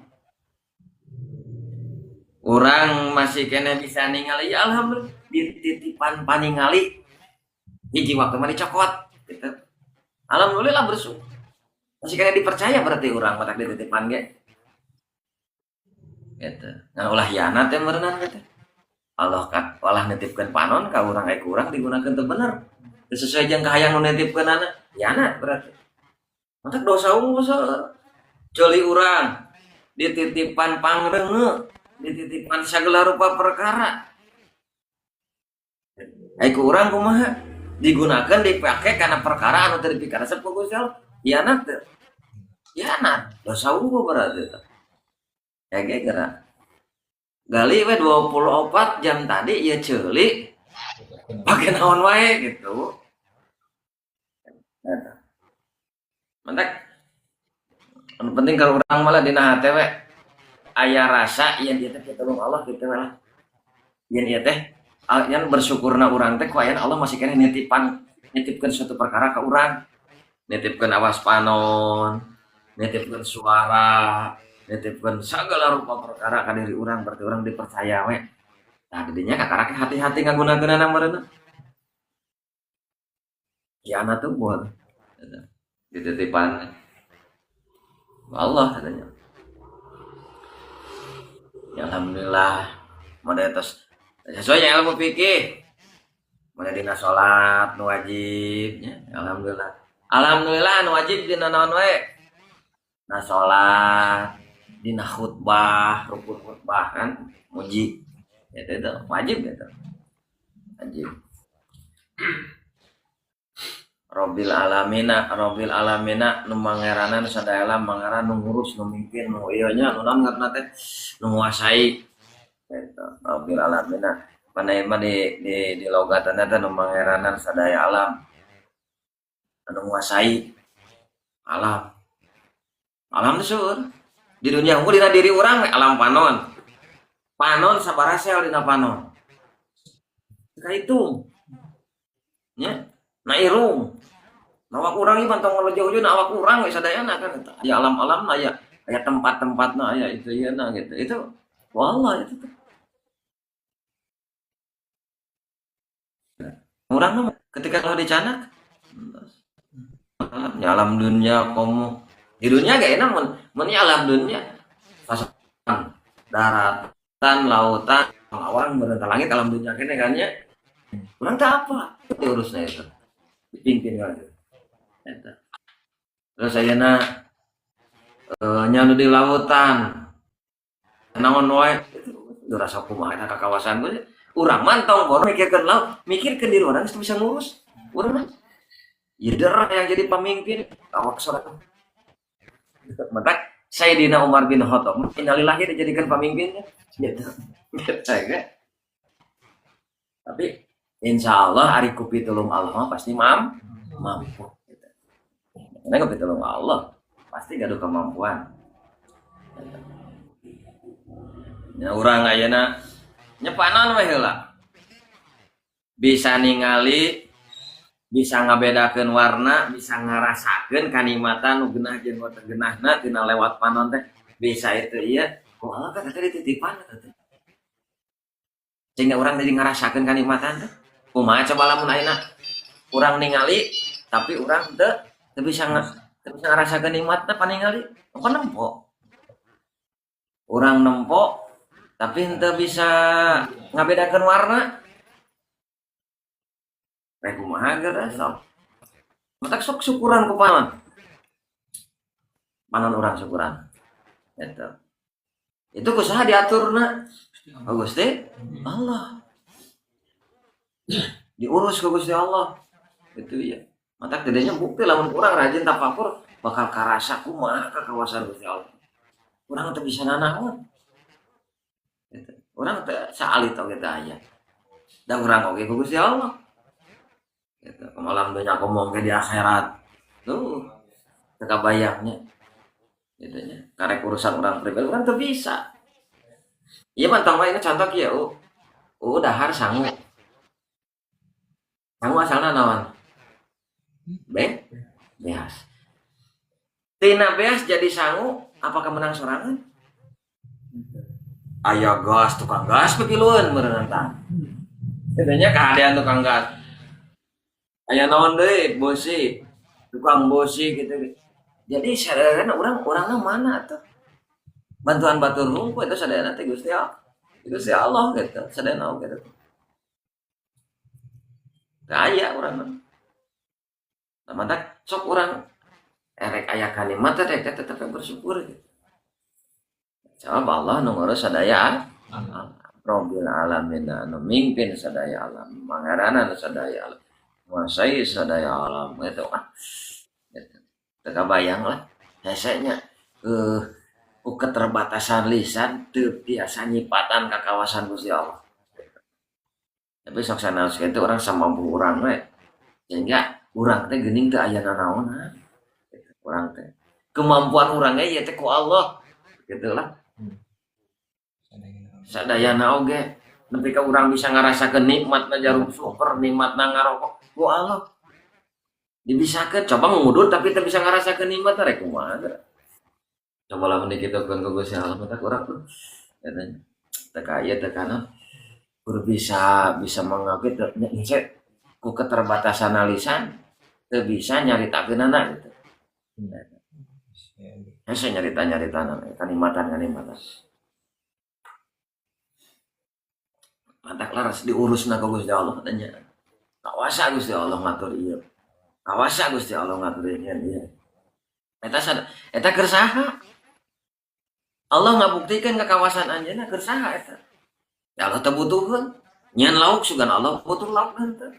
Orang masih kena bisa ningali ya alhamdulillah dititipan paningali hiji waktu mah dicokot gitu. Alhamdulillah bersyukur. Masih kena dipercaya berarti orang matak dititipan ge. Gitu. Nah ulah hianat teh meureunana gitu. Allah nitipkeun panon ka urang aya urang digunakeun teu bener. Teu sesuai jeung kahayang nu nitipkeunana. Hianat berarti. Matak dosa ceuli urang dititipan pangreunge dititipan sagala rupa perkara. Aiku urang kumaha digunakan dipake karena perkara anu teu dipikaresep ku Gusti Allah. Hianat teu? Hianat. Dosa unggul berarti teh. Ya ge geura. Gali we 24 jam tadi ieu ceuli pake naon wae gitu. Mantak anu penting kalau urang malah dina hate we aya rasa yen ieu teh pitulung Allah kitu lah. Yen ieu teh yen bersyukurna urang teh ku aya Allah masih kena nitipkeun suatu perkara ka urang. Nitipkeun awas panon, nitipkeun suara, nitipkeun sagala rupa perkara ka diri urang berarti urang dipercaya we. Nah, didinya kakarake hati-hati ngagunakeunana meureunna. Kiana tuh buat dititipan Allah katanya. Ya alhamdulillah model tos sesuai yang ilmu fikih model dina salat nu wajib ya alhamdulillah nu wajib dina naon wae na salat dina khutbah rukun khutbah kan muji itu wajib gitu wajib. Robbil alamina nu mangeranan sadaya mangaran nu ngurus nu mimpin nu ieu nya nu naon ngarana teh nu nguasai eta Robbil alamina panai mah di logatanna teh nu mangeranan sadaya alam anu nguasai alam sur di dunia unggul dina diri urang alam panon sabaraha sel dina panon kaitung nya na irung awak urang ieu mantong ngalojo-ojo na awak urang we sadayana kan eta aya alam-alam aya tempat-tempatna aya itu ieu na gitu itu wallah itu urang mah ketika kalau dicanak alam dunia kamu di dunia gak enak mun alam dunia pasokan daratan lautan orang merentah langit alam dunia kene kan nya urang teh apa diurusna itu dipimpin kan eta terus ayeuna nya di lautan naon wae itu rasa kumaha eta kawasan gue urang mantong baru mikirkeun laut mikirkeun diri urang geus bisa ngurus urang ya derah yang jadi pemimpin awak salat mentak Sayyidina Umar bin Khattab innalillahi dijadikan pemimpinnya gitu tapi insyaallah ari ku pitulung Allah pasti mampu gitu. Karena ku pitulung Allah pasti gaduh kemampuan. Ya urang ayeuna nyepanan we heula. Bisa ningali, bisa ngabedakeun warna, bisa ngarasakeun kanikmatan nu geunah jeung nu teu geunahna tina lewat panon teh. Bisa itu ieu. Oh Allah kan tadi titipan teh. Sehingga urang jadi ngarasakeun kanikmatan teh. Kumaha coba lamun ayeuna urang ningali tapi urang teu bisa ngarasakeun nikmatna paningali. Apa nempo? Urang nempo tapi henteu bisa ngabedakeun warna. Rek kumaha geus sok. Matak sok syukuran ku panon. Panon urang syukuran. Gitu. Itu kusaha diaturna? Oh Gusti Allah. Diurus ke Gusti Allah. Itu ya. Matak gedenya bukti lamun urang rajin tafakur bakal karasa kumaha ka kawasan Gusti Allah. Urang teu bisa nanaon. Gitu. Urang teu saalit oge teh aya. Da urang oge ku Gusti Allah. Gitu. Kemalam dunya ngomong ke di akhirat. Tuh. Teu kabayangnya. Gitu nya. Karek urusan urang pribadi urang teu bisa. Iya mah tong ini contoh kieu. Dahar sangu. Sangu asalna naon? Beas. Tina beas jadi sangu, apakah menang sorangan? Aya gas, tukang gas pepiluan meureun tah. Katanya keadaan tukang gas. Aya naon deui bosi, tukang bosi gitu. Jadi sadarana urangna mana tuh? Bantuan batur rumput itu sadarana teh Gusti Allah. Gusti Allah gitu, sadarana gitu. Kaya urang. Mantak sok urang erek aya kalimat teh tetep bersyukur gitu. Jawab Allah nu ngurus sadaya Rabbil alamin anu mimpin sadaya alam, mangarana sadaya alam. Menguasai sadaya alam itu teu kabayang lah hesenya ku keterbatasan lisan teu biasa nyipatan ka kawasan Gusti Allah. Tapi sok sanaos kitu urang samampu urang we sehingga urang teh geuning teu aya nanaonan. Urang teh kemampuan urang ge ieu teh ku Allah. Gitulah. Sadayana oge nepi ka urang bisa ngarasakeun nikmatna jarum super, nikmatna ngarokok ku Allah. Dibisakeun coba ngudur tapi teu bisa ngarasakeun nikmatna rek kumaha. Coba lamun dikitukeun ku Gusti Allah mah urang tuh katanya teu kaya teu kana bisa mengakit ku keterbatasan lisan teu bisa nyaritakeunana gitu. Hese nyarita-nyaritana kalimatan. Mantak laras diurusna ku Gusti Allah katanya. Kawasa Gusti Allah ngatur ieu. Kawasa Gusti Allah ngatur ieu. Eta keur saha? Allah ngabuktikeun ka kawasan anjeunna keur saha eta? Ya Allah teu butuhkeun. Nyeun lauk sugan Allah butuh lauk henteu.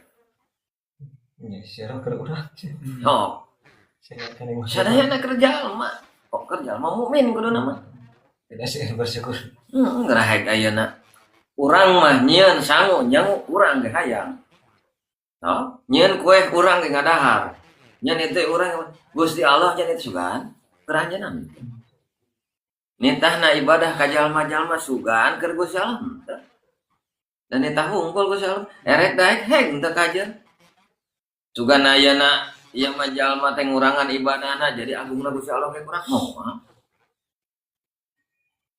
Nya sira keur urang. Oh. Sadayana kerja jalma. Kok kerja jalma mukmin kuduna mah. Tidak sih bersyukur. Ngerahaek ayeuna. Urang mah nyieun sangu nyangu urang ge hayang. No? Nyieun kue urang ge ngadahar. Nyen itu urang Gusti Allah jan itu sugan keranjenan. Nitahna ibadah ka jalma-jalma sugan keur Gusti Allah. Dan nitah hungkul Gusti Allah erek daek heng teu kajeun. Sugan ayeuna ieu mah jalma teh ngurangan ibadahna jadi agungna Gusti Allah ge kurang moal.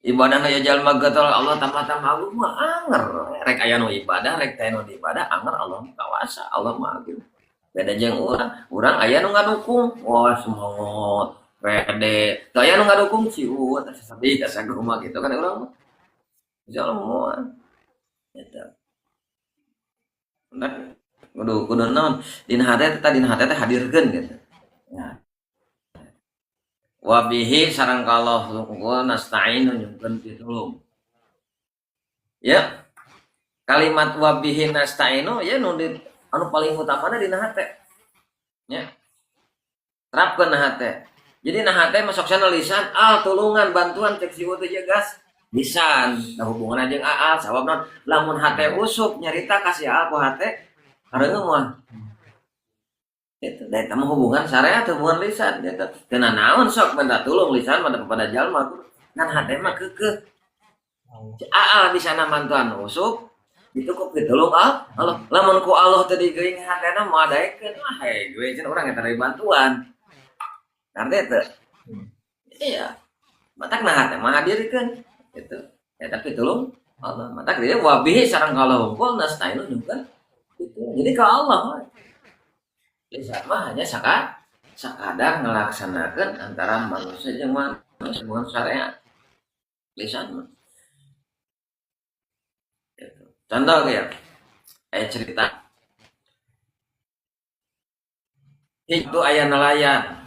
Ibadahna ya jalma getol Allah tambah agung mah anger. Rek aya nu ibadah, rek teh nu ibadah anger Allah kawasa, Allah mah agung. Beda jeung urang aya nu ngadukung, wah semangat, pede. Teu aya nu ngadukung ciu teh sabi sakumaha gitu kan urang mah. Insyaallah moal. Eta. Bener. Kudu naon? Dina hate teh hadirkeun gitu. Ya. Wabihi sareng Allah wa nasta'inu nyungkeun pitulung. Ya. Kalimat wabihi nasta'inu ya nu anu paling utamana dina hate. Ya. Terapkeun na hate. Jadi na hate masuk sana lisan tulungan bantuan cek sieu teh gas lisan. Nah hubunganna jeung sababna lamun hate usuk nyarita kasih aku hate hareung mah. Itu da eta mah hubungan syariat hubungan lisan eta teu naon sok benda tulung lisan mah kepada jalma kan hate mah keukeuh bisa namantuan usuk ditukup ditulung Allah lamun ku Allah teu digeuing hatena moal daekeun gue cenah urang eta bantuan ngarti teu iya matak nah hate mah hadirkeun gitu eta pitulung Allah matak dia wabihi sareng kalau hungkul nasta'inu juga gitu jadi ka Allah lisan mah hanya sakadar ngelaksanakan antara manusia jeung manusia syariat lisan mah Contoh ya, cerita itu ayah nelayan,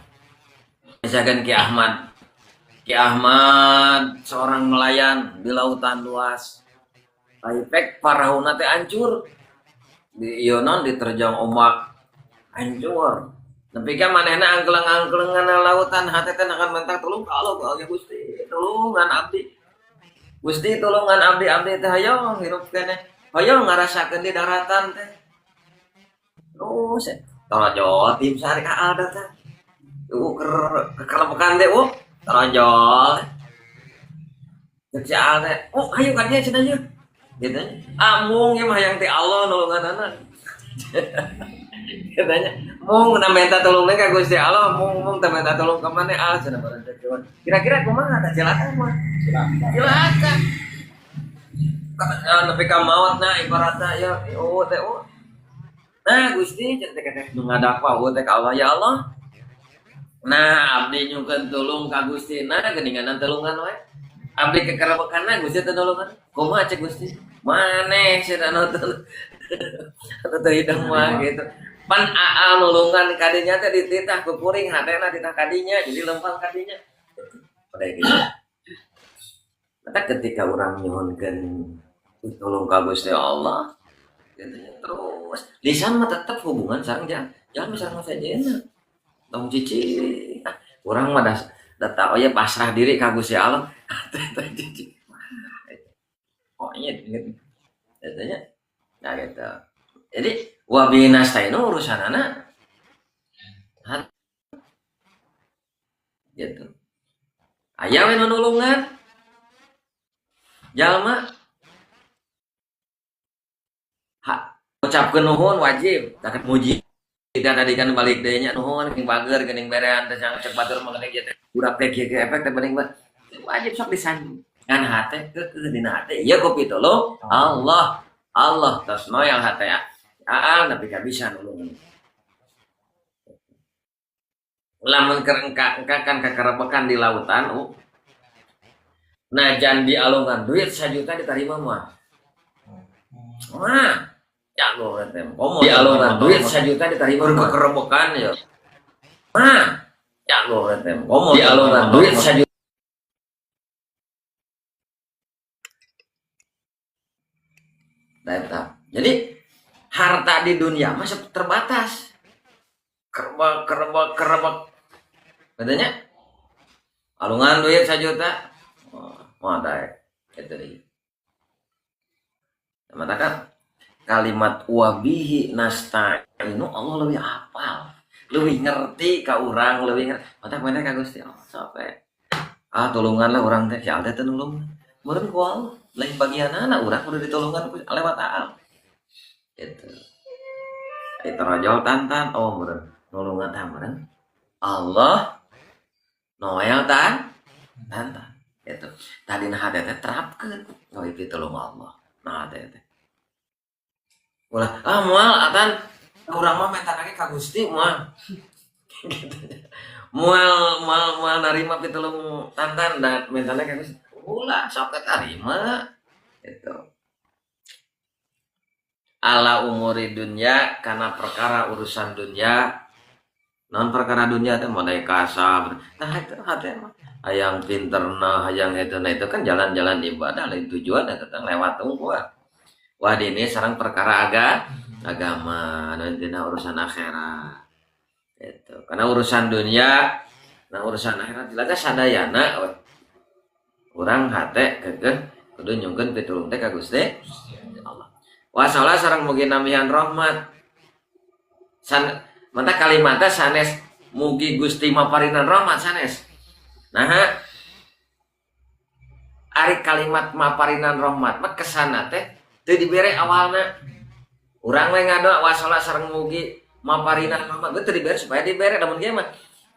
misalkan Ki Ahmad seorang nelayan di lautan luas, efek parahuna teh hancur, di ionon diterjang ombak hancur. Tapi kan manehna angkeleng-angkelengan lautan hati teh akan mentang tolong kalau Gusti tulungan abdi. Gusti tulungan abdi teh hayang hirup keneh. Hayang ngarasakeun di daratan teh. Terus torojo tim sari ka ada teh. Kerebekan teh torojo. Kecil teh. Hayu kan nya cenah nya. Gitu. Amung ieu mah hayang ti Allah nulunganana. Katanya mau minta tolongnya ke Gusti Allah, mau minta tolong ke mana cenah barang teh. Kira-kira kumaha tah silakan mah. Silakan. Nepi ka maotna ibaratna ya teh Nah Gusti cenah teh nu ngadapa teh ka Allah ya Allah. Nah abdi nyungkeun tulung ka Gusti nah geuninganan tulungan we. Abdi kekerebekanna Gusti teh nulungan. Kumaha cek Gusti? Maneh cenah nonton. Atau hidung mah gitu. Pan aa nulungan kadinya teh dititah ku kuring hatena ditah kadinya jadi lempang kadinya. Pada gitu. Maka ketika orang nyuhunkeun tolong ka Gusti Allah gitu terus lisan mah tetep hubungan sareng jangan misalnya sajena. Tong cici. Urang mah da oye pasrah diri ka Gusti Allah. Teh cici. Oh iya gitu. Katanya nah gitu. Jadi wabinastainu urusanana gitu. Aya we nulungan jalma ucapkeun nuhun wajib takat muji tidak tadi kan balik deui nya nuhun geuning bager geuning berean teh cek batur mah geuning kieu budak teh kieu efek teh bening wajib sok disanjung ngan hate ke dina hate ieu ku pitulung Allah tos noyang hate ya tapi gak bisa nulungan. Lamun engka kan kekerebekan di lautan, najan dialungan duit 1 juta diterima mah. Ya lo komo dialungan duit 1 juta diterima kekerebekan ya. Ya lo komo dialungan duit 1 juta. Jadi harta di dunia masih terbatas. Kerebek. Katanya alungan duit 1 juta. Mau ada itu dia. Matakan kalimat wabihi nasta'inu Allah lebih hafal, lebih ngerti ka urang, lebih ngerti. Mata mana ka Gusti Allah sampai tolonganlah urang teh si Alda teh nulung. Meureun ku Allah, lain bagianana urang kudu ditolongan ku lewat Allah. Gitu. Itu rajol tantan meureun nulungan teh meureun Allah noel tantan. Gitu. Tadi nah hade teh terapkeun ngeuy pitulung Allah. Nah hade teh. Ulah moal atan urang mah mentanake ka Gusti moal. Gitu. Moal narima pitulung tantan dan mentanake ka Gusti. Ulah sok tarima. Gitu. Ala umuri dunya karena perkara urusan dunia non perkara dunia teh modal kasar nah itu hati mah hayang pinterna hayang itu kan jalan-jalan ibadah lain tujuan eta teh lewat tungguan wah ini sareng perkara agama nantina urusan akhirat itu karena urusan dunia nah urusan akhirat ilaga sadayana urang hate keukeuh kudu nyungkeun pitulung teh ka Gusti Allah wasallah sareng mugi namihan rahmat mata kalimatnya sanes mugi Gusti maparinan rahmat sanes. Nah, ari kalimat maparinan rahmat mah kesana teh teu dibere awalna. Urang we ngado wasallah sareng mugi maparinan rahmat teu dibere supaya dibere lamun kieu mah.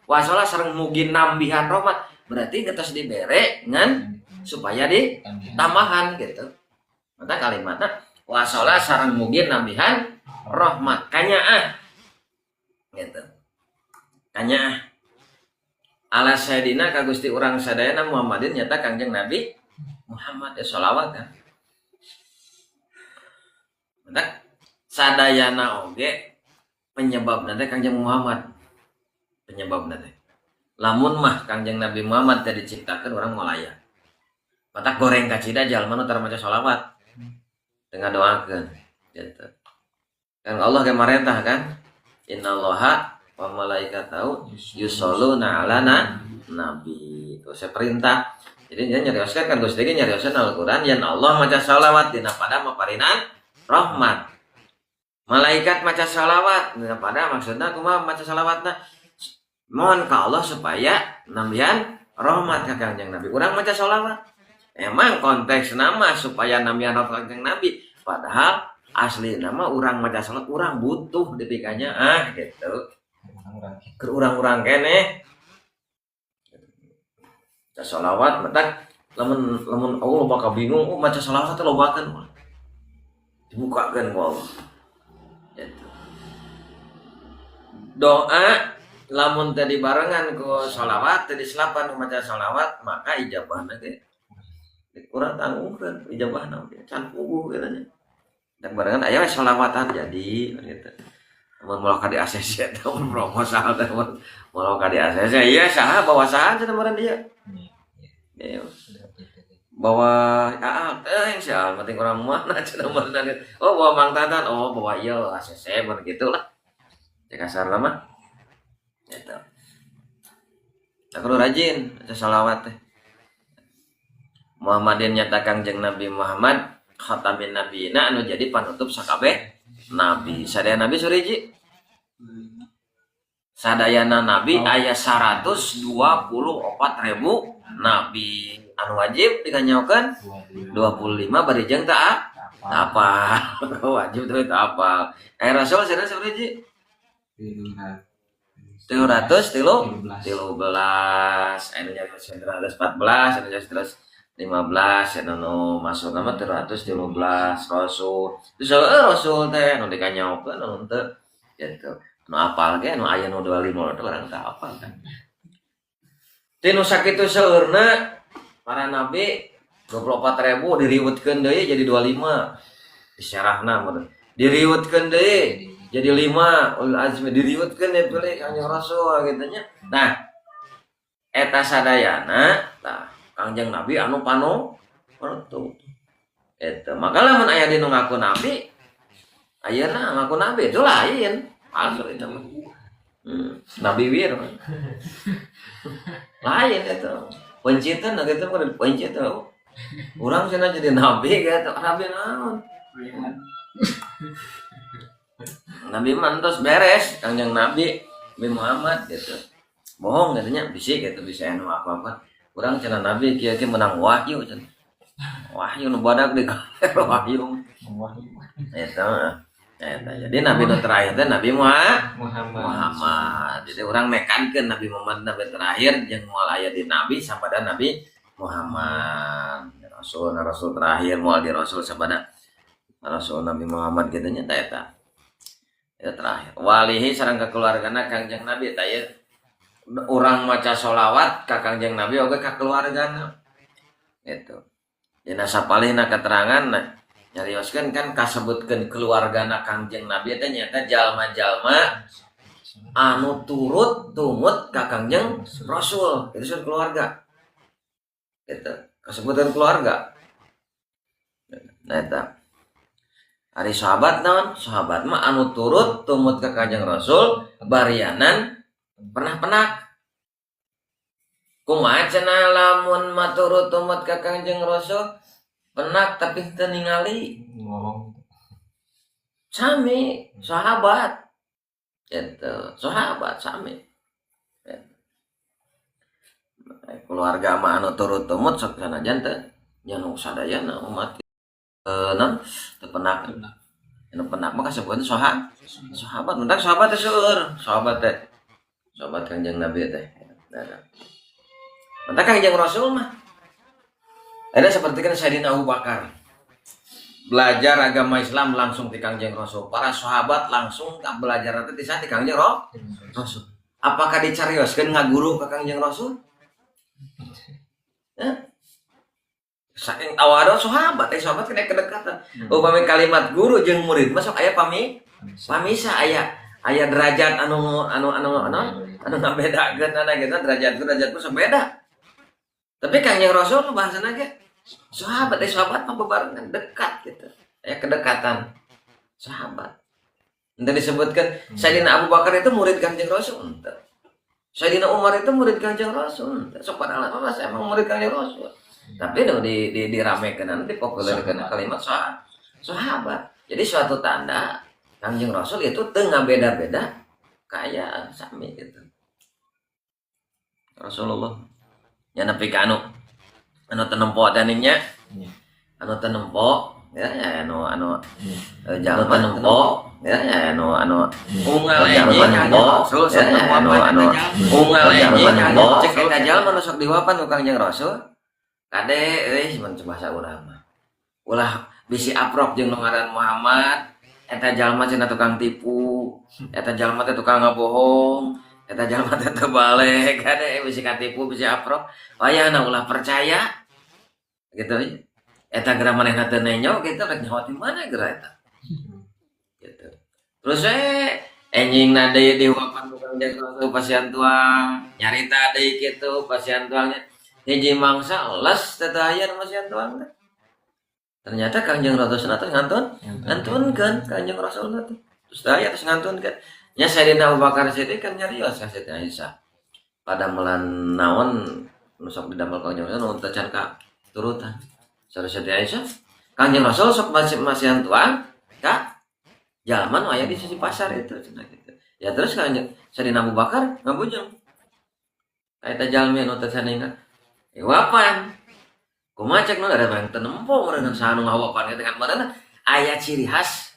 Wasallah sareng mugi nambihan rahmat berarti geus dibere ngan supaya ditambahan gitu. Mata kalimatna wasallah sareng mugi nambihan rahmat kanyaah gitu kanya ala sayidina ka Gusti urang sadayana Muhammadin nyata Kangjeng Nabi Muhammad ya sholawat kan Mentak sadayana oge penyebab nanti Kangjeng Muhammad penyebab nanti lamun mah Kangjeng Nabi Muhammad tadi diciptakan orang malaya mata goreng kacida jalma nu tara maca sholawat dengan doakeun gitu kan Allah ke marentah kan innallaha wa malaikatahu yusholluna ala nabi itu saya perintah jadi dia nyarioskeun kan Gusti ge nyarioskeun Al-Qur'an yen Allah maca sholawat dina pada maparinan rahmat malaikat maca sholawat dina pada maksudna kumaha maca sholawatna mohon ka Allah supaya nambihan rahmat ka Kangjeng Nabi urang maca sholawat emang konteks nama supaya nambihan rahmat ka Kangjeng Nabi padahal asli nama urang maca sholawat urang butuh dipikanya gitu ke urang-urang kene maca sholawat mentak lamun Allah bakal bingung maca sholawat teh lobakeun dibukakeun ku Allah gitu. Doa lamun tadi barengan ku sholawat tadi selapan maca sholawat maka ijabahna ge kurang tangguhkeun ijabahna can puguh gitu nya dan barengan aya sholawatan jadi gitu mun moal ka di ACC teh mun proposal teh mun moal ka di ACC ieu saha bawa saha cenah meureun dia bawa teh sia penting orang mana cenah meureun oh bawa Mang Tatan oh bawa ieu ACC mun kitu lah cek kasarna mah eta tak kudu rajin baca sholawat teh Muhammadin nyata Kangjeng Nabi Muhammad khatamin nabiyina anu jadi panutup sakabeh nabi sadaya nabi suriji sadayana nabi aya 124.000 nabi anu wajib dikanyaokeun 25 bari jeung taat apa wajib teh apa rasul sadaya suriji 313 anu jadi 114 anu jadi 115 anu masuk nama 313 rasul terus rasul teh anu dikanyaokeun anu teu gitu anu apal ge anu aya nu 25 teh urang teu apal kan tinu sakitu saeurna para nabi 24.000 diriwetkeun deui jadi 25 disyarahna mun diriwetkeun deui jadi 5 ulul azmi diriwetkeun deui pilih Kanjeng Rasul gitu nya nah eta sadayana tah Kangjeng Nabi anu panutup eta maka lamun aya dinu ngaku nabi ayeuna ngaku nabi itu lain palsu eta mah nabi wir lain eta penciteun gitu kan pencit urang cenah jadi nabi gitu nabi naon Nabi mantos beres Kangjeng Nabi Muhammad gitu bohong katanya bisik gitu bisa anu apa-apa urang cenah Nabi kieu menang wahyu cenah wahyu nu badak di wahyu eta jadi Nabi nu terakhir teh Nabi Muhammad jadi urang mekankeun Nabi Muhammad nabi terakhir jeung moal aya di Nabi sabada Nabi Muhammad rasul terakhir moal di rasul sabada rasul Nabi Muhammad kitu nya eta ya terakhir walihi sareng keluargana Kangjeng Nabi tah ieu urang maca sholawat ka Kangjeng Nabi oge ka keluargana gitu dina sapalihna keterangan nyarioskeun kan kasebutkeun keluargana Kangjeng Nabi teh nyata jalma-jalma anu turut tumut ka Kangjeng Rasul itu disebut keluarga gitu kasebutkeun keluarga nah eta ari sahabat naon sahabat mah anu turut tumut ka Kanjeng Rasul barianan pernah kumaha cenah lamun maturut tumut ka Kanjeng Rasul pernah tapi teu ningali sami sahabat gitu sahabat sami keluarga mah anu turut tumut sok sanajan teh nya sadayana umat non tepenak anu penak mah kasebutna sahabat mentak sahabat teh seueur sahabat Kanjeng Nabi teh mentak Kanjeng Rasul mah ada seperti kan Sayyidina Abu Bakar belajar agama Islam langsung di Kanjeng Rasul para sahabat langsung belajar teh di Kanjeng Rasul apakah dicarioskeun ngaguru ka Kanjeng Rasul saking tawado sahabat kena kedekatan. Upami kalimat guru jeung murid masuk aya pamisa aya derajat anu ngabedakeun gitu derajatku sabeda. Tapi Kangjeng Rasul bahasana ge sahabat mah bebarengan dekat gitu. Aya kedekatan sahabat. Ente disebutkan Sayyidina Abu Bakar itu murid Kangjeng Rasul. Sayyidina Umar itu murid Kangjeng Rasul. Sok padahal emang murid Kangjeng Rasul. Tapi udah diramekan nanti populerkan kalimat sahabat. Jadi suatu tanda Kangjeng Rasul itu tengah beda-beda kayak sami gitu. Rasulullah ya nepi ka anu tenempo tadinya anu tenempo ya anu jalan tenempo ya anu unggal enjing Rasul anu unggal enjing cek eta jalma nu sok diwapan ku Kangjeng Rasul. Kade mun bahasa urang mah. Ulah bisi aprok jeung nu ngaran Muhammad, eta jalma cenah tukang tipu, eta jalma teh tukang ngabohong, eta jalma teh teu balik, kade bisi katipu bisi aprok. Wayahna ulah percaya. Gitu. Eta geura manehna teu nenyo kitu rek nyawa di mana geura eta. Gitu. Terus enjingna deui diwapan tukang jaga pasien tuang, nyarita deui kitu pasien tuangnya. Hiji mangsa les tetayan pasien tuang teh. Ternyata Kangjeng Rasul teh ngantunkeun Kangjeng Rasul teh. Terus daya terus ngantunkeun. Nya Sayyidina Abu Bakar Siddiq kan nyarios ka Siti Aisyah. Pada melan naon nu sok didamel Kangjeng Rasul nu teu can ka turutan. Sareng Siti Aisyah, Kangjeng Rasul sok masih tuang ka jalma nu aya di sisi pasar itu cenah gitu. Ya terus Kangjeng Sayyidina Abu Bakar ngabujeng. Eta jalmi nu teu saningan wapan kumaha cek ada yang tenempo meureun sanu ngawapan dengan marana aya ciri khas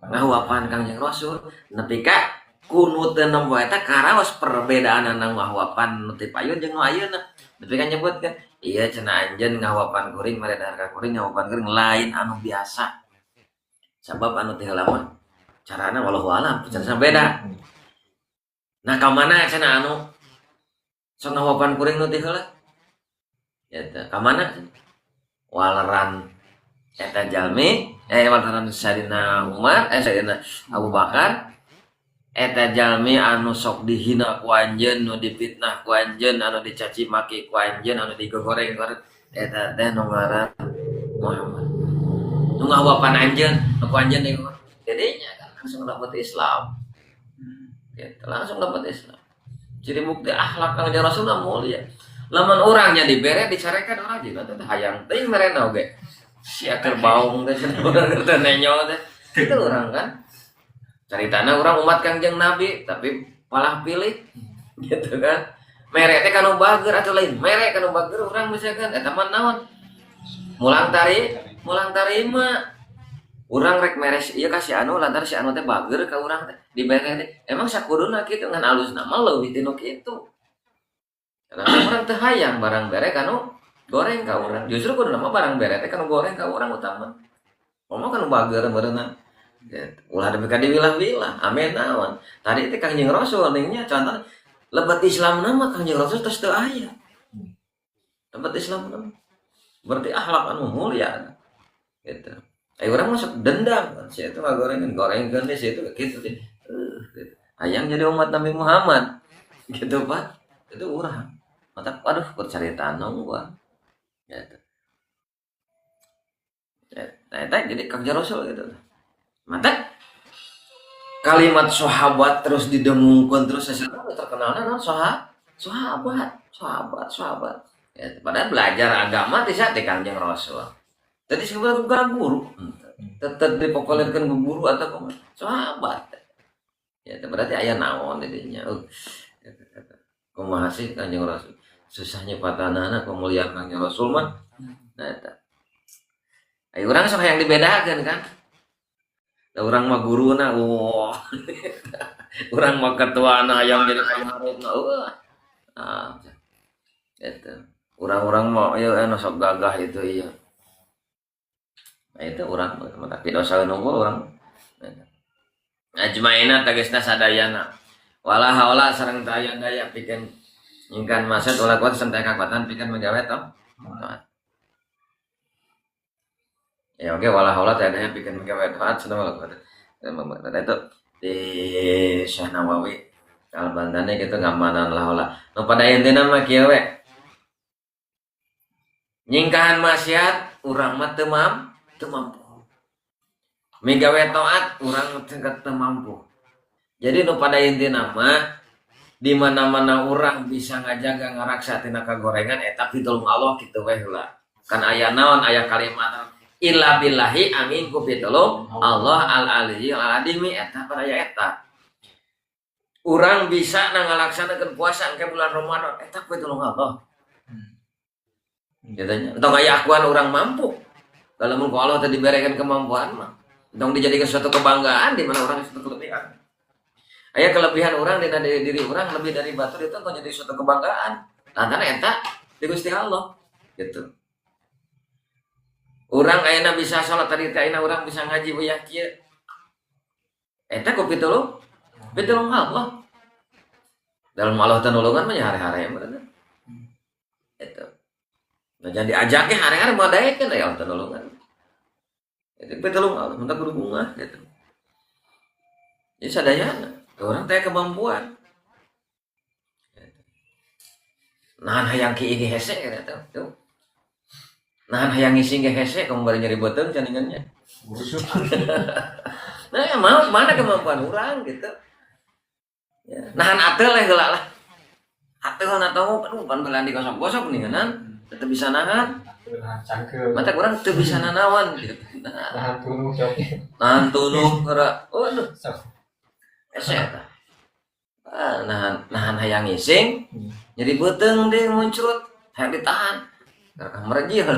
ngawapan Kangjeng Rasul nepi ka kunu teu nempo eta karaos perbedaanna ngawapan nu teu payun jeung nu ayeuna nepi ka nyebutkeun ieu cenah anjeun ngawapan kuring mere dahar ka kuring ngawapan kuring lain anu biasa sabab anu teh heula mah carana wallahu alam cenah beda. Nah ka mana cenah anu sok ngawapan kuring nu teh heula eta ka mana waleran eta jalmi waleran Sayyidina Umar Sayyidina Abu Bakar eta jalmi anu sok dihina ku anjeun nu dipitnah ku anjeun anu dicaci maki ku anjeun anu digoreng eta teh nu ngaran Muhammad nu ngawapan anjeun nu ku anjeun jadinya kan langsung dapat Islam gitu langsung dapat Islam. Jadi bukti akhlak Kangjeng Rasul mulia. Lamun orangnya dibere dicarekan orang aja teh hayang teuing merena oge. Sia keur baung teh teu nenyo teh. Itu orang kan. Caritana orang umat Kangjeng Nabi tapi palah pilih gitu kan. Mere teh kanu bager atuh lain. Mere kanu bager urang misalkan eta mah naon? Mulang tarima. Urang rek mere ieu ka si anu lantaran si anu teh bager ka urang teh dibere teh. Emang sakuduna kitu ngan alusna mah leuwih ti nu kitu. Karena orang teu hayang barang bere kanu goreng ka urang. Justru kudu nama barang bere teh kanu goreng ka urang utama. Momo kanu bager beureunan. Ulah demi ka diwilah-wilah. Amin naon. Tadi teh Kangjeng Rasul ningnya contoh lebat Islam nama Kangjeng Rasul tos teu aya. Lebat Islam nama. Berarti akhlak anu mulia. Gitu. Urang masuk dendam kan. Si itu gorengkeun si itu kitu teh. Gitu. Hayang jadi umat Nabi Muhammad. Gitu Pak. Itu urang. Mata aduh bercerita nongguan gitu. Nah, jadi Kangjeng Rasul gitu. Mata kalimat sahabat terus didengungkeun terus terkenalnya kan sahabat. Ya, padahal belajar agama di saat Kangjeng Rasul. Tadi sebenarnya guru. Tetap dipopulerkan ke guru atau sahabat. Ya, berarti aya naon didinya. Kumaha sih Kangjeng Rasul? Susahnya patanana kemuliaan Kangjeng Rasul mah. Nah eta. Ai urang sok hayang dibedakeun kan. Da urang mah guruna urang mah ketuana hayang jadi pamaritna. Eta. Urang-urang mah aya anu sok gagah itu iya. Nah itu urang mah tapi dosa nunggu urang. Ajmaina tegasna sadayana. Wala haula sareng daya pikeun nyingkan maksud ulah kuat santai kakuatan pikeun menjawab toh. Ya oke wala haula teh aya bikin gawe taat cenah itu di Syekh Nawawi Al-Bandani gitu ngamanan la haula. Nu pada intina mah kieu we. Nyingkahan maksiat urang mah teu mampu. Migawe taat urang teu mampu. Jadi nu pada intina mah di mana-mana orang bisa ngajaga ngaraksa tina kagorengan eta pitulung Allah kitu we heula. Kan aya naon aya kalimat illa billahi amin ku pitulung Allah al-aliyyi al-adimi eta paraya eta. Urang bisa ngalaksanakeun puasa engke bulan Ramadan eta pitulung Allah. Katanya, entong aya akuan orang mampu. Kalau mun Allah tadi diberikan kemampuan mah, entong dijadikan suatu kebanggaan di mana orang suatu kelebihan. Aya kelebihan orang di diri orang lebih dari batur itu entong jadi suatu kebanggaan. Lantaran eta di Gusti Allah gitu. Orang ayeuna bisa salat tadi teh ayeuna urang bisa ngaji we kieu. Eta ku pitulung Allah. Dalam Allah tanulungan mah hari-hari bener. Itu. Nah jangan diajaknya hari-hari mau daekeun aya tanulungan. Itu pitulung Allah minta kudu bunga gitu. Jadi sadayana orang teh kemampuan. Nahan hayang ki ge hese eta tuh. Nahan hayang ngisi ge hese kamu bari nyari beuteung caningannya. Nah, ya, mana kemampuan orang gitu. Ya. Nahan atel heula lah. Atel na tahu pan belan digosok-gosok ninganan. Tetep bisa nahan. Mata kurang teu bisa nanawan gitu. Nahan tunuh coke. Nahan tunuh geura. Waduh. Ese eta. Nahan hayang ngising. Jadi beuteung deui muncrat, hayang ditahan. Karena merejil.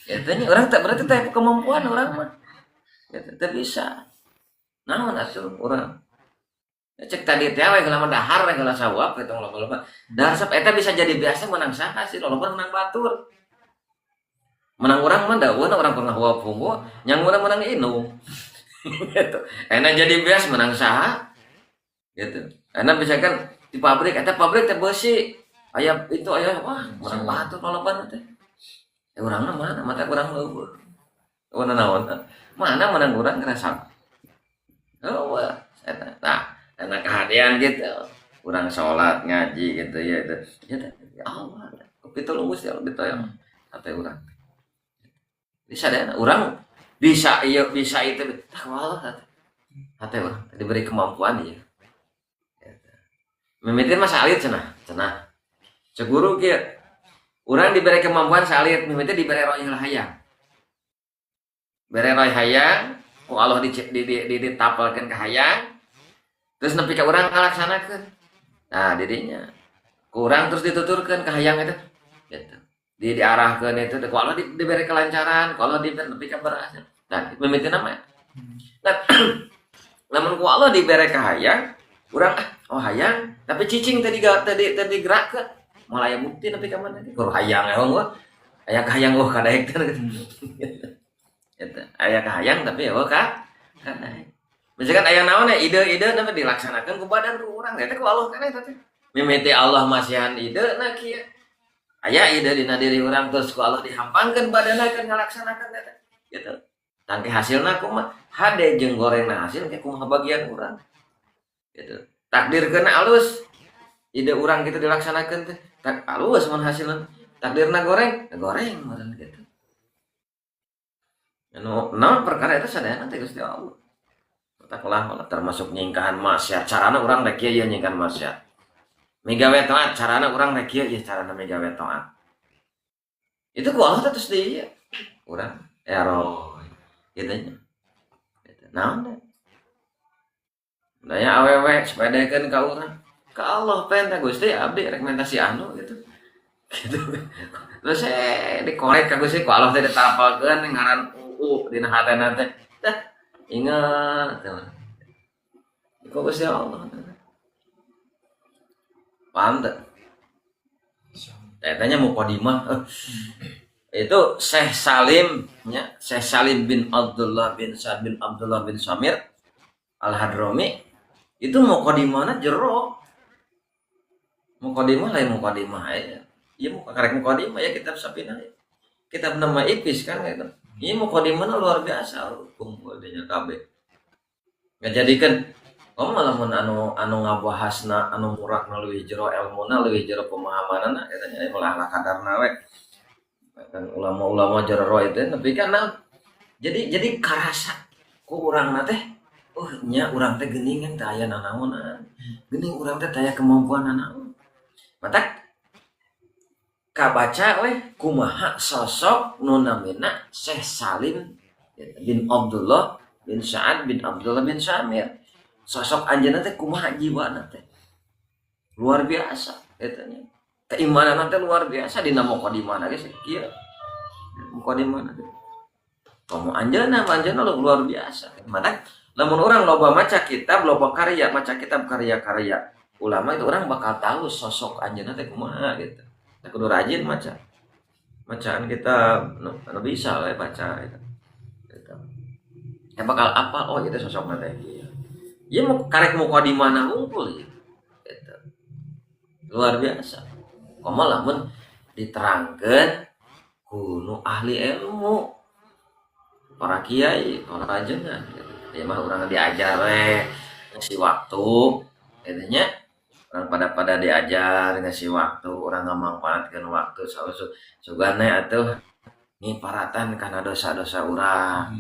Etanya orang tak berarti teh kemampuan orang mah. Eta teu bisa. Naon atuh urang. Cek tadi teh we geulama dahar we geula sawab eta loba-loba. Dahar sap eta bisa jadi biasa menang saha sih loba menang batur. Menang urang mah daeun orang pernah hawa punggu, nyang urang menang inung. Gitu. Enak jadi bias menang saha. Gitu. Enak bisa kan di pabrik eta pabrik teh beusi. Aya itu aya wah menang batur loba teh. Urangna mana mata urang leuweung. Wana naon? Mana menang urang ngerasa. Oh, eta. Nah, karena kehadiran gitu kurang sholat ngaji gitu ya itu ya Allah pitulung Gusti Allah ditoyong ate urang bisa deh urang bisa iya bisa itu Allah ate urang diberi kemampuan ya mimitin mah salit cenah cek guru kieu urang diberi kemampuan salit mimitin diberi roh hayang bere roh hayang ku Allah ditapelkeun ka hayang. Terus nepi ka urang ngalaksanakeun. Nah, didinya kurang terus dituturkeun ka hayang eta. Gitu. Diarahkeun itu kalau diberi kelancaran, kalau diberi nepi ka berhasil. Nah, mimitina mah. Nah, lamun ku Allah diberi ka hayang, urang oh hayang, tapi cicing tadi gerakkeun. Moal aya bukti nepi ka mana? Kur hayang eueuh. Aya ka hayang kadaek teh. Eta, aya ka hayang tapi eueuh ka kadaek. Misalkan aya naon ide-ide nanti dilaksanakan ku badan ku urang eta ku Allah kana eta teh. Mimiti Allah masihan ide na kieu. Aya ide dina diri urang terus ku Allah dihampangkeun badanna keur ngalaksanakeun eta. Gitu. Tangke hasilna kumaha? Hade jeung gorengna hasil ke kumaha bagian urang. Gitu. Takdirkeun alus. Ide urang kitu dilaksanakeun teh. Tak alus mun hasilna. Takdirna goreng meureun gitu. Anu naon perkara eta sadayana teh Gusti Allah. Taklah termasuk nyingkahan maksiat carana urang rek kieu nyingkahan maksiat migawe taat carana urang rek kieu carana migawe taat itu ku Allah terus di urang ero kitu nya naon teh daya awewe sepedekeun ka urang ka Allah pentah Gusti abdi rekomendasi anu gitu terus dikorek ka Gusti ku Allah teh ditapalkeun ngaran dina hatena teh ingat kok Gusti Allah paham tak? Tanya mukadimah itu Syekh Salim ya Syekh Salim bin Abdullah bin Sa'd bin Abdullah bin Samir Al-Hadrami itu mukadimahna jero mukadimah lain mukadimah ya ya karek mukadimah ya kitab sapina kitab nama ipis kan gitu Ini mau kodimana luar biasa kumpul dinya kabeh. Ngajadikeun malah mun anu ngabahasna anu murakna leuwih jero elmuna leuwih jero pemahamanana eta nya ulah kadarna we. Kan ulama-ulama jero roh itu tapi kan jadi karasa ku urang teh nya urang teh geuningan teh aya nanaonan. Geuning urang teh aya kemampuan nanaon. Mata kabaca we kumaha sosok nu namina Syekh Salim bin Abdullah bin Sa'ad bin Abdullah bin Samir. Sosok anjeunna teh kumaha jiwana teh. Luar biasa eta nya. Keimanan teh luar biasa dina mukadimah ge kieu. Mukadimah teh. Kamu anjeunna luar biasa. Mana lamun urang loba maca kitab, loba karya, maca kitab karya-karya ulama itu orang bakal tahu sosok anjeunna teh kumaha gitu. Kudu rajin maca. Bacaan kita bisa we baca itu. Ya bakal apa oh itu sosok teh kieu. Ieu mau karek mukadimah unggul ya. Gitu. Luar biasa. Komo lamun diterangkeun ku nu ahli ilmu. Para kiai, para rajengan gitu. Ya mah urang diajar we ngasih waktu gitu nya. Orang pada diajar ngasih waktu orang ngamanfaatkeun waktu sugane atuh ngiparatan kana dosa-dosa urang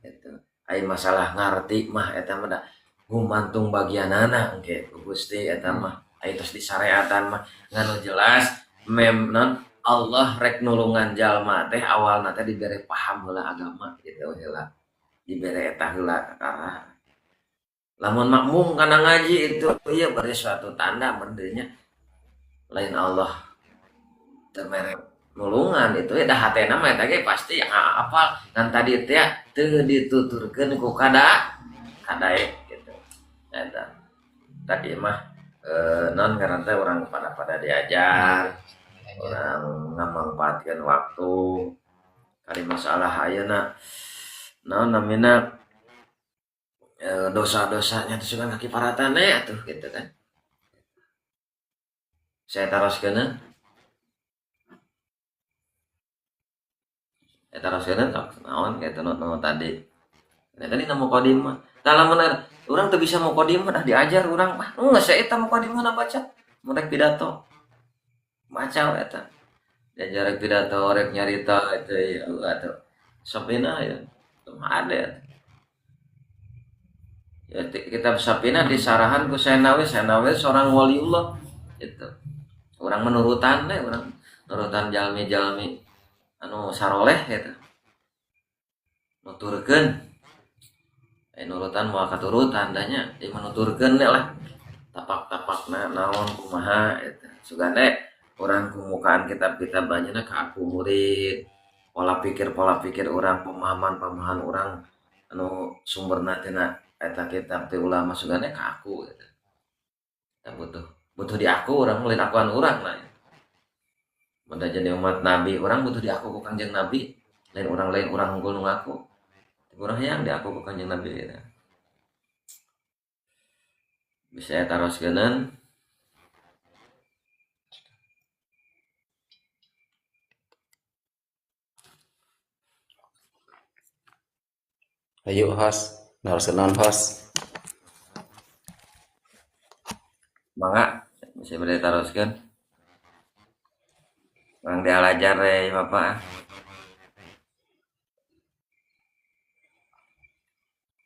gitu. Ai masalah ngarti mah eta mah da gumantung bagianana engke ku Gusti eta mah ai tos disareatan mah nganu jelas non Allah rek nulungan jalma teh awalna teh dibere paham heula agama gitu heula dibere eta heula kakara. Lamun makmum karena ngaji itu iya beri suatu tanda mendernya lain Allah termerek nulungan itu ya dah hatena mah eta ge pasti apal kan tadi teh teu dituturkeun ku kada gitu eta tadi mah non karena teh orang pada diajar orang ngamanfaatkeun waktu kali masalah ayeuna naon namina dosa-dosanya itu suka kaki paratannya tuh gitu kan saya taroskeun naon gitu no tadi nama kodimah dalam mana orang tuh bisa mau kodimah dah diajar orang mah nggak saya eta mau kodimah baca mereka pidato baca eta diajar pidato rek nyarita itu ya atau sopina ya cuma ada ya kitab Sapina disarahan ku Senawi seorang waliullah itu orang menurutan jalmi anu saroleh gitu nuturkeun nurutan moal katurutan danya di menuturkeun lah tapak-tapakna naon kumaha eta sugane urang kumukaan kitab-kitab banyak ka aku murid pola pikir orang pemahaman orang anu sumberna tina eta kitab teh ulama sugane ka aku gitu. Ya butuh di aku orang lain akuan urang lah. Mun jadi umat Nabi, orang butuh di aku ku Kanjeng Nabi, lain orang unggul nu ngaku. Urang yang di aku ku Kanjeng Nabi gitu. Bisa taroskeun Ayo host harus non host mangga bisa beri taroskeun orang dialajar bapak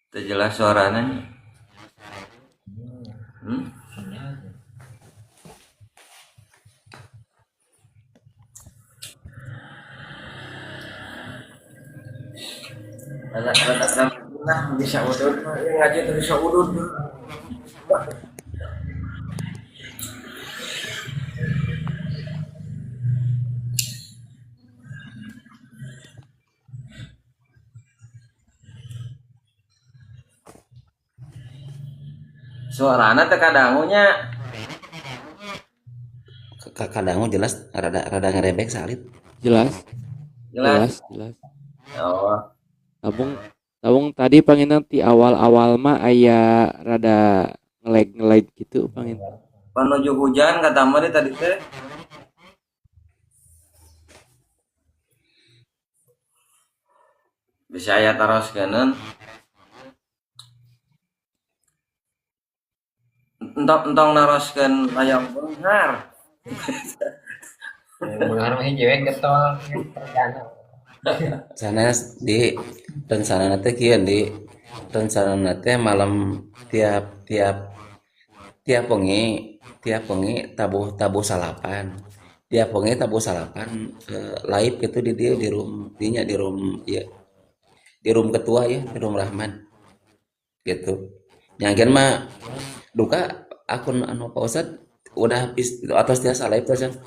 itu jelas suaranya ada bisa udut yang ngaji tuh bisa udut suarana teh kadangunya kadangu jelas rada ngerebek salib jelas. oh Tabung tadi pengen nanti awal mah aya rada ngelag gitu pengen. Panuju hujan kata mah tadi teh. bisa aya taroskeun entong naroskeun layang beunghar. Beunghar mah cewek getol terjana. Sanes di rencana teh kieu di rencana teh malam tiap tiap tiap wengi tabuh salapan. Tiap wengi tabuh salapan live gitu di dia di room dinya di room ya di room ketua ya di room Rahman gitu. Nyangkeun mah duka akun anu Pak Ustad udah habis atau tiasa live terus.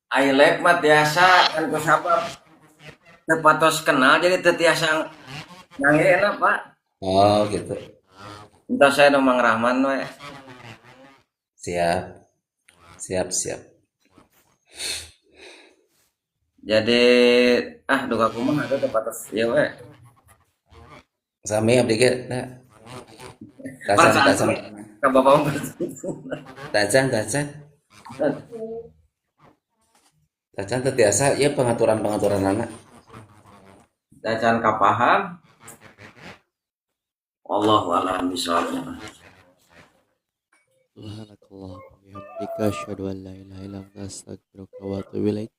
Ai live mah tiasa kan kusabab teu patos kenal jadi teu tiasa nyangeuna Pak. Oh gitu. Entah saya nu Mang Rahman we. Siap. Siap. Jadi duka kumaha teh teu patos ieu we. Sami abdi ge nah. Tacan. Ka bapak Tacan teu tiasa ya pengaturan anak. Dacan kapaham. Allahu a'lam bishawab. Subhanakallahumma wa bihamdika asyhadu an la ilaha illa anta astaghfiruka wa atubu ilaik.